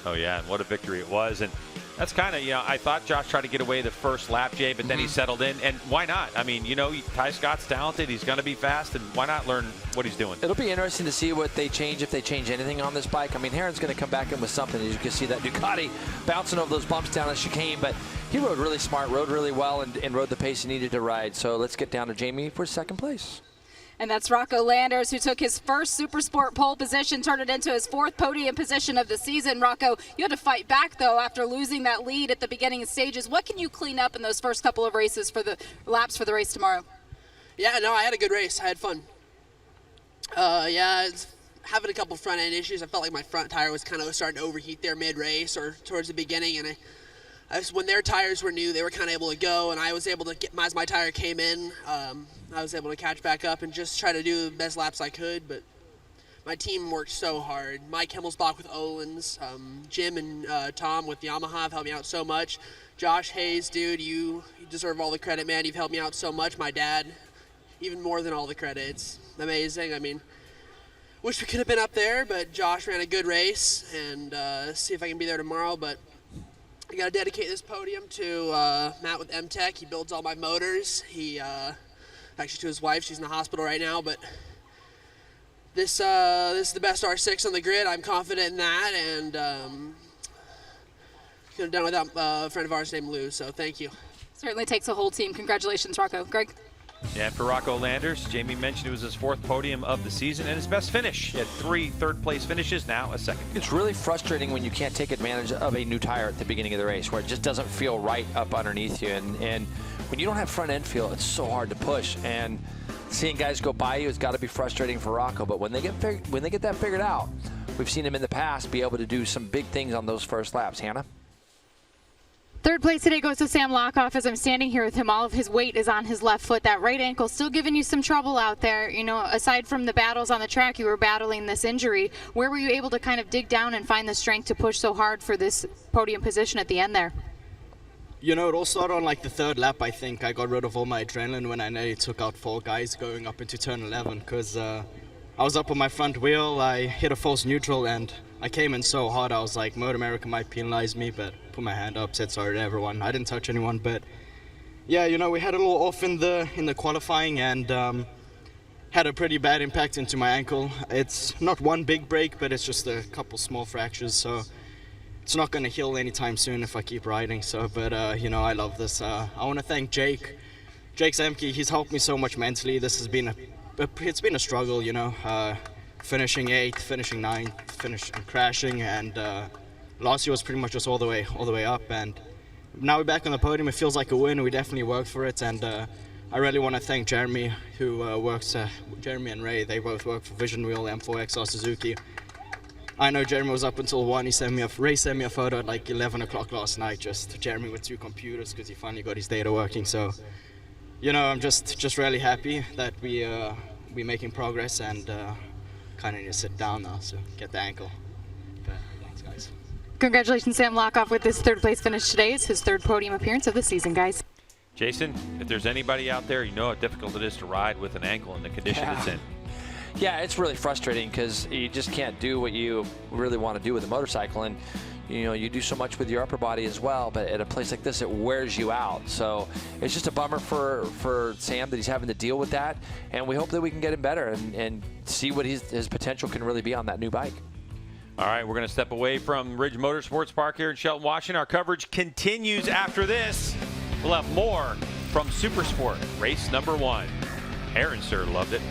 Oh, yeah, and what a victory it was. And that's kind of, I thought Josh tried to get away the first lap, Jay, but then he settled in. And why not? I mean, Ty Scott's talented. He's going to be fast, and why not learn what he's doing? It'll be interesting to see what they change, if they change anything on this bike. I mean, Herrin's going to come back in with something. As you can see, that Ducati bouncing over those bumps down the chicane, but he rode really smart, rode really well, and rode the pace he needed to ride. So let's get down to Jamie for second place. And that's Rocco Landers, who took his first Supersport pole position, turned it into his 4th podium position of the season. Rocco, you had to fight back, though, after losing that lead at the beginning of stages. What can you clean up in those first couple of races for the laps for the race tomorrow? Yeah, no, I had a good race. I had fun. Yeah, it's having a couple front-end issues. I felt like my front tire was kind of starting to overheat there mid-race or towards the beginning, and when their tires were new, they were kind of able to go, and I was able to get, as my tire came in, I was able to catch back up and just try to do the best laps I could, but my team worked so hard. Mike Himmelsbach with Olin's, Jim and Tom with Yamaha have helped me out so much. Josh Hayes, dude, you deserve all the credit, man. You've helped me out so much. My dad, even more than all the credit. It's amazing. I mean, wish we could have been up there, but Josh ran a good race, and see if I can be there tomorrow, but I got to dedicate this podium to Matt with M-Tech. He builds all my motors. He, actually to his wife, she's in the hospital right now, but this is the best R6 on the grid. I'm confident in that, and could have done without a friend of ours named Lou, so thank you. Certainly takes a whole team. Congratulations, Rocco. Greg? Yeah, for Rocco Landers, Jamie mentioned it was his 4th podium of the season and his best finish. He had 3 third-place finishes, now a 2nd. It's really frustrating when you can't take advantage of a new tire at the beginning of the race, where it just doesn't feel right up underneath you. And when you don't have front end feel, it's so hard to push. And seeing guys go by you has got to be frustrating for Rocco. But when they get that figured out, we've seen him in the past be able to do some big things on those first laps. Hannah? 3rd place today goes to Sam Lockoff. As I'm standing here with him, all of his weight is on his left foot. That right ankle still giving you some trouble out there. Aside from the battles on the track, you were battling this injury. Where were you able to kind of dig down and find the strength to push so hard for this podium position at the end there? It all started on like the 3rd lap, I think. I got rid of all my adrenaline when I nearly took out 4 guys going up into turn 11, because I was up on my front wheel, I hit a false neutral, and I came in so hard, I was like, MotoAmerica might penalize me, but put my hand up, said sorry to everyone. I didn't touch anyone, but yeah, we had a little off in the qualifying, and had a pretty bad impact into my ankle. It's not one big break, but it's just a couple small fractures, so it's not going to heal anytime soon if I keep riding. So, but I love this. I want to thank Jake Zemke. He's helped me so much mentally. This has been a struggle, finishing 8th, finishing 9th, finishing crashing, and last year was pretty much just all the way up, and now we're back on the podium. It feels like a win. We definitely worked for it, and I really want to thank Jeremy, who Jeremy and Ray. They both work for Vision Wheel, M4XR Suzuki. I know Jeremy was up until 1. Ray sent me a photo at like 11 o'clock last night, just Jeremy with 2 computers, because he finally got his data working. So, I'm just really happy that we're making progress, and kind of need to sit down now, so get the ankle. But thanks, guys. Congratulations, Sam Lockoff, with this 3rd place finish today. It's his 3rd podium appearance of the season, guys. Jason, if there's anybody out there, how difficult it is to ride with an ankle in the condition it's in. Yeah, it's really frustrating because you just can't do what you really want to do with a motorcycle, and you do so much with your upper body as well, but at a place like this, it wears you out. So it's just a bummer for Sam that he's having to deal with that, and we hope that we can get him better and see what his potential can really be on that new bike. All right, we're going to step away from Ridge Motorsports Park here in Shelton, Washington. Our coverage continues after this. We'll have more from Supersport, race number 1. Aaron sir loved it.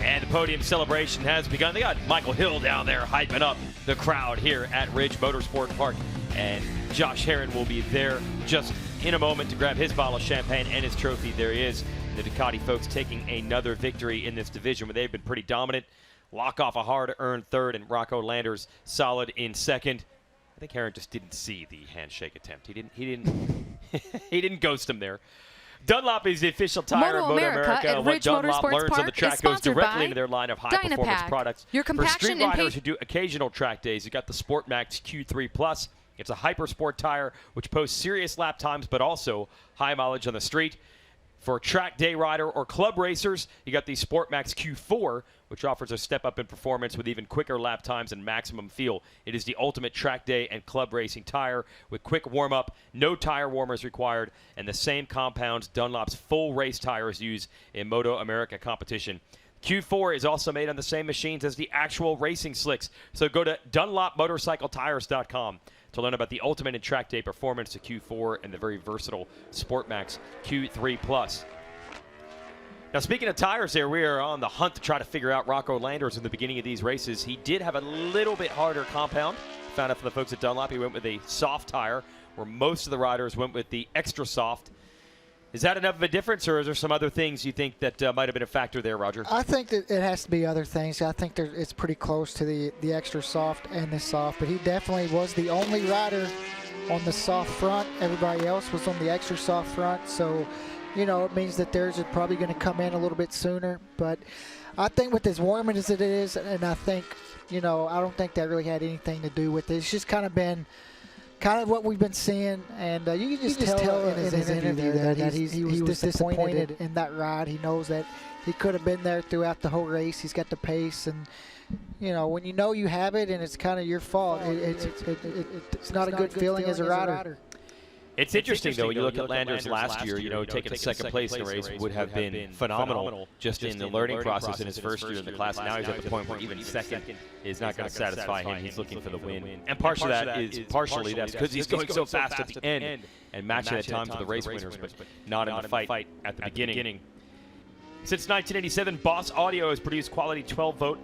And the podium celebration has begun. They got Michael Hill down there hyping up the crowd here at Ridge Motorsports Park. And Josh Herrin will be there just in a moment to grab his bottle of champagne and his trophy. There he is. The Ducati folks taking another victory in this division where they've been pretty dominant. Lock off a hard-earned 3rd, and Rocco Landers solid in 2nd. think Aaron just didn't see the handshake attempt. He didn't he didn't ghost him there. Dunlop is the official tire of MotoAmerica, and what Ridge Dunlop Motorsports learns on the Park track is goes sponsored directly by into their line of high-performance Dynapack. products. Your For compaction street and riders who do occasional track days, you've got the Sport Max Q3 Plus. It's a Hypersport tire which posts serious lap times but also high mileage on the street. For track day rider or club racers, you got the Sport Max Q4, which offers a step up in performance with even quicker lap times and maximum feel. It is the ultimate track day and club racing tire with quick warm up, no tire warmers required, and the same compounds Dunlop's full race tires use in MotoAmerica competition. Q4 is also made on the same machines as the actual racing slicks. So go to DunlopMotorcycleTires.com to learn about the ultimate in track day performance of Q4 and the very versatile Sport Max Q3 Plus. Now, speaking of tires there, we are on the hunt to try to figure out Rocco Landers in the beginning of these races. He did have a little bit harder compound. Found out from the folks at Dunlop he went with a soft tire, where most of the riders went with the extra soft. Is that enough of a difference, or is there some other things you think that might have been a factor there, Roger? I think that it has to be other things. I think it's pretty close to the extra soft and the soft, but he definitely was the only rider on the soft front. Everybody else was on the extra soft front, so you know it means that theirs are probably going to come in a little bit sooner. But I think with as warm as it is, and I think I don't think that really had anything to do with it. It's just kind of been what we've been seeing, and you can just tell in his interview that he was disappointed in that ride. He knows that he could have been there throughout the whole race. He's got the pace, and when you have it and it's kind of your fault, it's not a good feeling as a rider. It's interesting, though, when you look at Landers last year, taking a second place in a race would have been phenomenal just in the learning process in his first year in the class. Now he's at the point where even second is not going to satisfy him. He's looking for the win. And partially that's because he's going so fast at the end and matching at times with the race winners, but not in the fight at the beginning. Since 1987, Boss Audio has produced quality 12-volt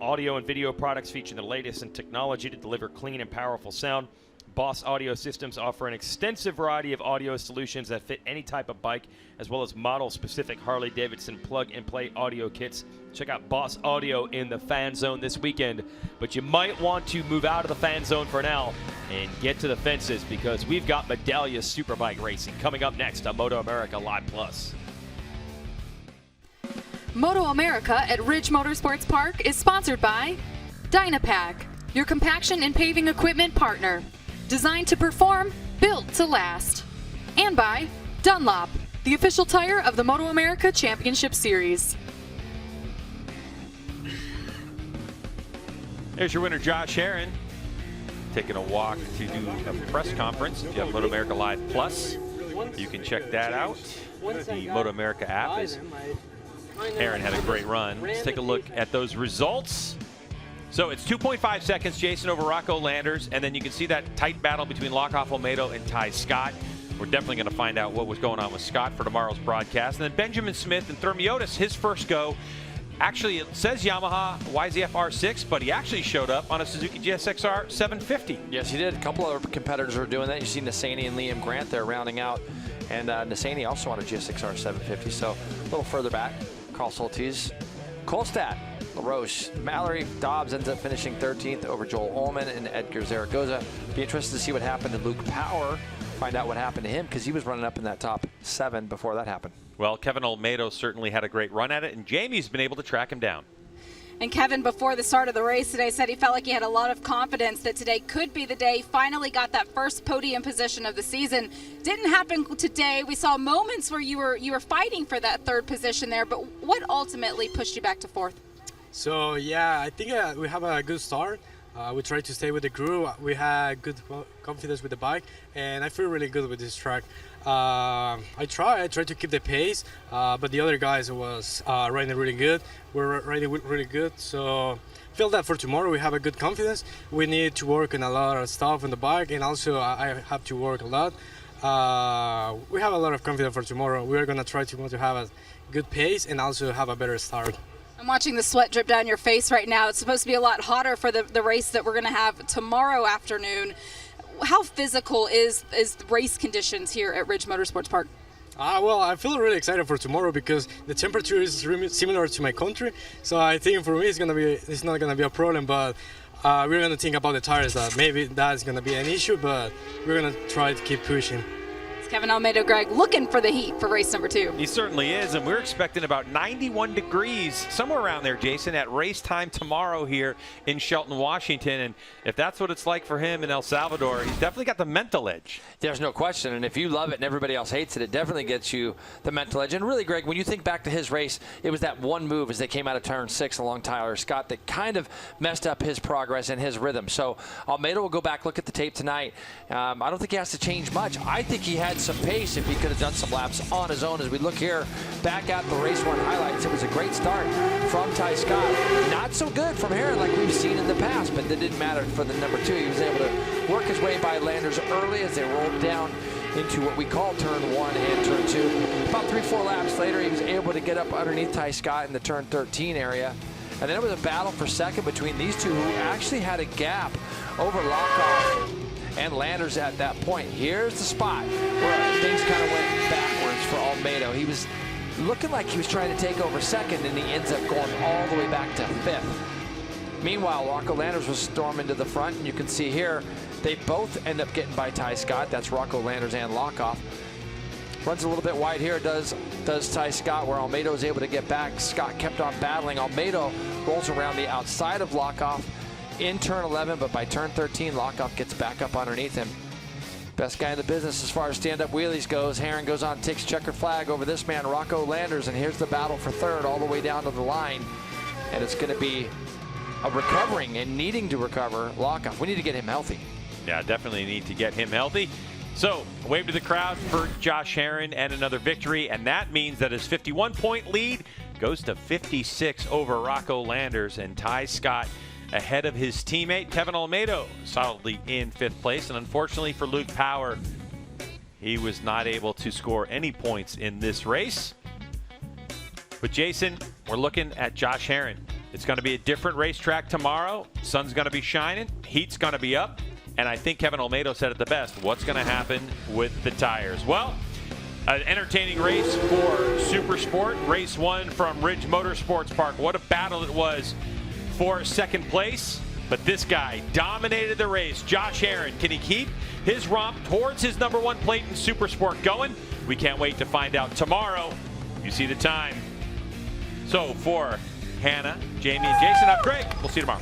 audio and video products featuring the latest in technology to deliver clean and powerful sound. Boss Audio Systems offer an extensive variety of audio solutions that fit any type of bike, as well as model-specific Harley-Davidson plug-and-play audio kits. Check out Boss Audio in the Fan Zone this weekend, but you might want to move out of the Fan Zone for now and get to the fences, because we've got Medallia Superbike Racing coming up next on MotoAmerica Live Plus. MotoAmerica at Ridge Motorsports Park is sponsored by Dynapack, your compaction and paving equipment partner. Designed to perform, built to last. And by Dunlop, the official tire of the MotoAmerica Championship Series. There's your winner, Josh Herron, taking a walk to do a press conference. If you have MotoAmerica Live Plus, you can check that out. The MotoAmerica app is. Herron had a great run. Let's take a look at those results. So it's 2.5 seconds, Jason, over Rocco Landers, and then you can see that tight battle between Lockoff Olmedo and Ty Scott. We're definitely going to find out what was going on with Scott for tomorrow's broadcast. And then Benjamin Smith and Thermiotis, his first go. Actually, it says Yamaha YZF R6, but he actually showed up on a Suzuki GSX-R 750. Yes, he did. A couple other competitors were doing that. You see Nassani and Liam Grant there rounding out. And Nassani also on a GSX-R 750, so a little further back. Carl Soltis, Kolstad, LaRoche, Mallory, Dobbs ends up finishing 13th over Joel Ullman and Edgar Zaragoza. Be interested to see what happened to Luke Power, find out what happened to him, because he was running up in that top 7 before that happened. Well, Kevin Olmedo certainly had a great run at it, and Jamie's been able to track him down. And Kevin, before the start of the race today, said he felt like he had a lot of confidence that today could be the day. Finally got that first podium position of the season. Didn't happen today. We saw moments where you were fighting for that third position there, but what ultimately pushed you back to 4th? So yeah, I think we have a good start. We tried to stay with the crew. We had good confidence with the bike, and I feel really good with this track. I tried to keep the pace, but the other guys was riding really good. We're riding really good, so I feel that for tomorrow we have a good confidence. We need to work on a lot of stuff on the bike, and also I have to work a lot. We have a lot of confidence for tomorrow. We're gonna try to have a good pace and also have a better start. I'm watching the sweat drip down your face right now. It's supposed to be a lot hotter for the race that we're going to have tomorrow afternoon. How physical is the race conditions here at Ridge Motorsports Park? Well, I feel really excited for tomorrow because the temperature is really similar to my country. So I think for me it's not going to be a problem. But We're going to think about the tires. Maybe that's going to be an issue, but we're going to try to keep pushing. It's Kevin Almeida, Greg, looking for the heat for race number 2. He certainly is, and we're expecting about 91 degrees, somewhere around there, Jason, at race time tomorrow here in Shelton, Washington. And if that's what it's like for him in El Salvador, he's definitely got the mental edge. There's no question, and if you love it and everybody else hates it, it definitely gets you the mental edge. And really, Greg, when you think back to his race, it was that one move as they came out of turn 6 along Tyler Scott that kind of messed up his progress and his rhythm. So Almeida will go back, look at the tape tonight. I don't think he has to change much. I think he had some pace if he could have done some laps on his own. As we look here back at the race 1 highlights, it was a great start from Ty Scott. Not so good from Herrin like we've seen in the past, but that didn't matter for the number 2. He was able to work his way by Landers early as they rolled down into what we call turn 1 and turn 2. About 3-4 laps later, he was able to get up underneath Ty Scott in the turn 13 area. And then it was a battle for second between these two, who actually had a gap over Lockoff and Landers at that point. Here's the spot where things kind of went backwards for Almeida. He was looking like he was trying to take over second, and he ends up going all the way back to 5th. Meanwhile, Rocco Landers was storming to the front, and you can see here they both end up getting by Ty Scott. That's Rocco Landers and Lockoff. Runs a little bit wide here, does Ty Scott, where Almeida was able to get back. Scott kept on battling. Almeida rolls around the outside of Lockoff in turn 11, but by turn 13, Lockoff gets back up underneath him. Best guy in the business as far as stand-up wheelies goes. Herrin goes on, takes checkered flag over this man, Rocco Landers, and here's the battle for third all the way down to the line. And it's going to be a recovering and needing to recover Lockoff. We need to get him healthy. Yeah, definitely need to get him healthy. So, a wave to the crowd for Josh Herrin and another victory, and that means that his 51-point lead goes to 56 over Rocco Landers, and Ty Scott ahead of his teammate Kevin Almeida solidly in 5th place. And unfortunately for Luke Power, he was not able to score any points in this race. But Jason, we're looking at Josh Herrin. It's going to be a different racetrack tomorrow. Sun's going to be shining, heat's going to be up, and I think Kevin Almeida said it the best. What's going to happen with the tires? Well, an entertaining race for Supersport. Race 1 from Ridge Motorsports Park. What a battle it was for second place, but this guy dominated the race. Josh Herrin, can he keep his romp towards his number 1 plate in Supersport going? We can't wait to find out tomorrow. You see the time. So for Hannah, Jamie, and Jason, I'm Greg. We'll see you tomorrow.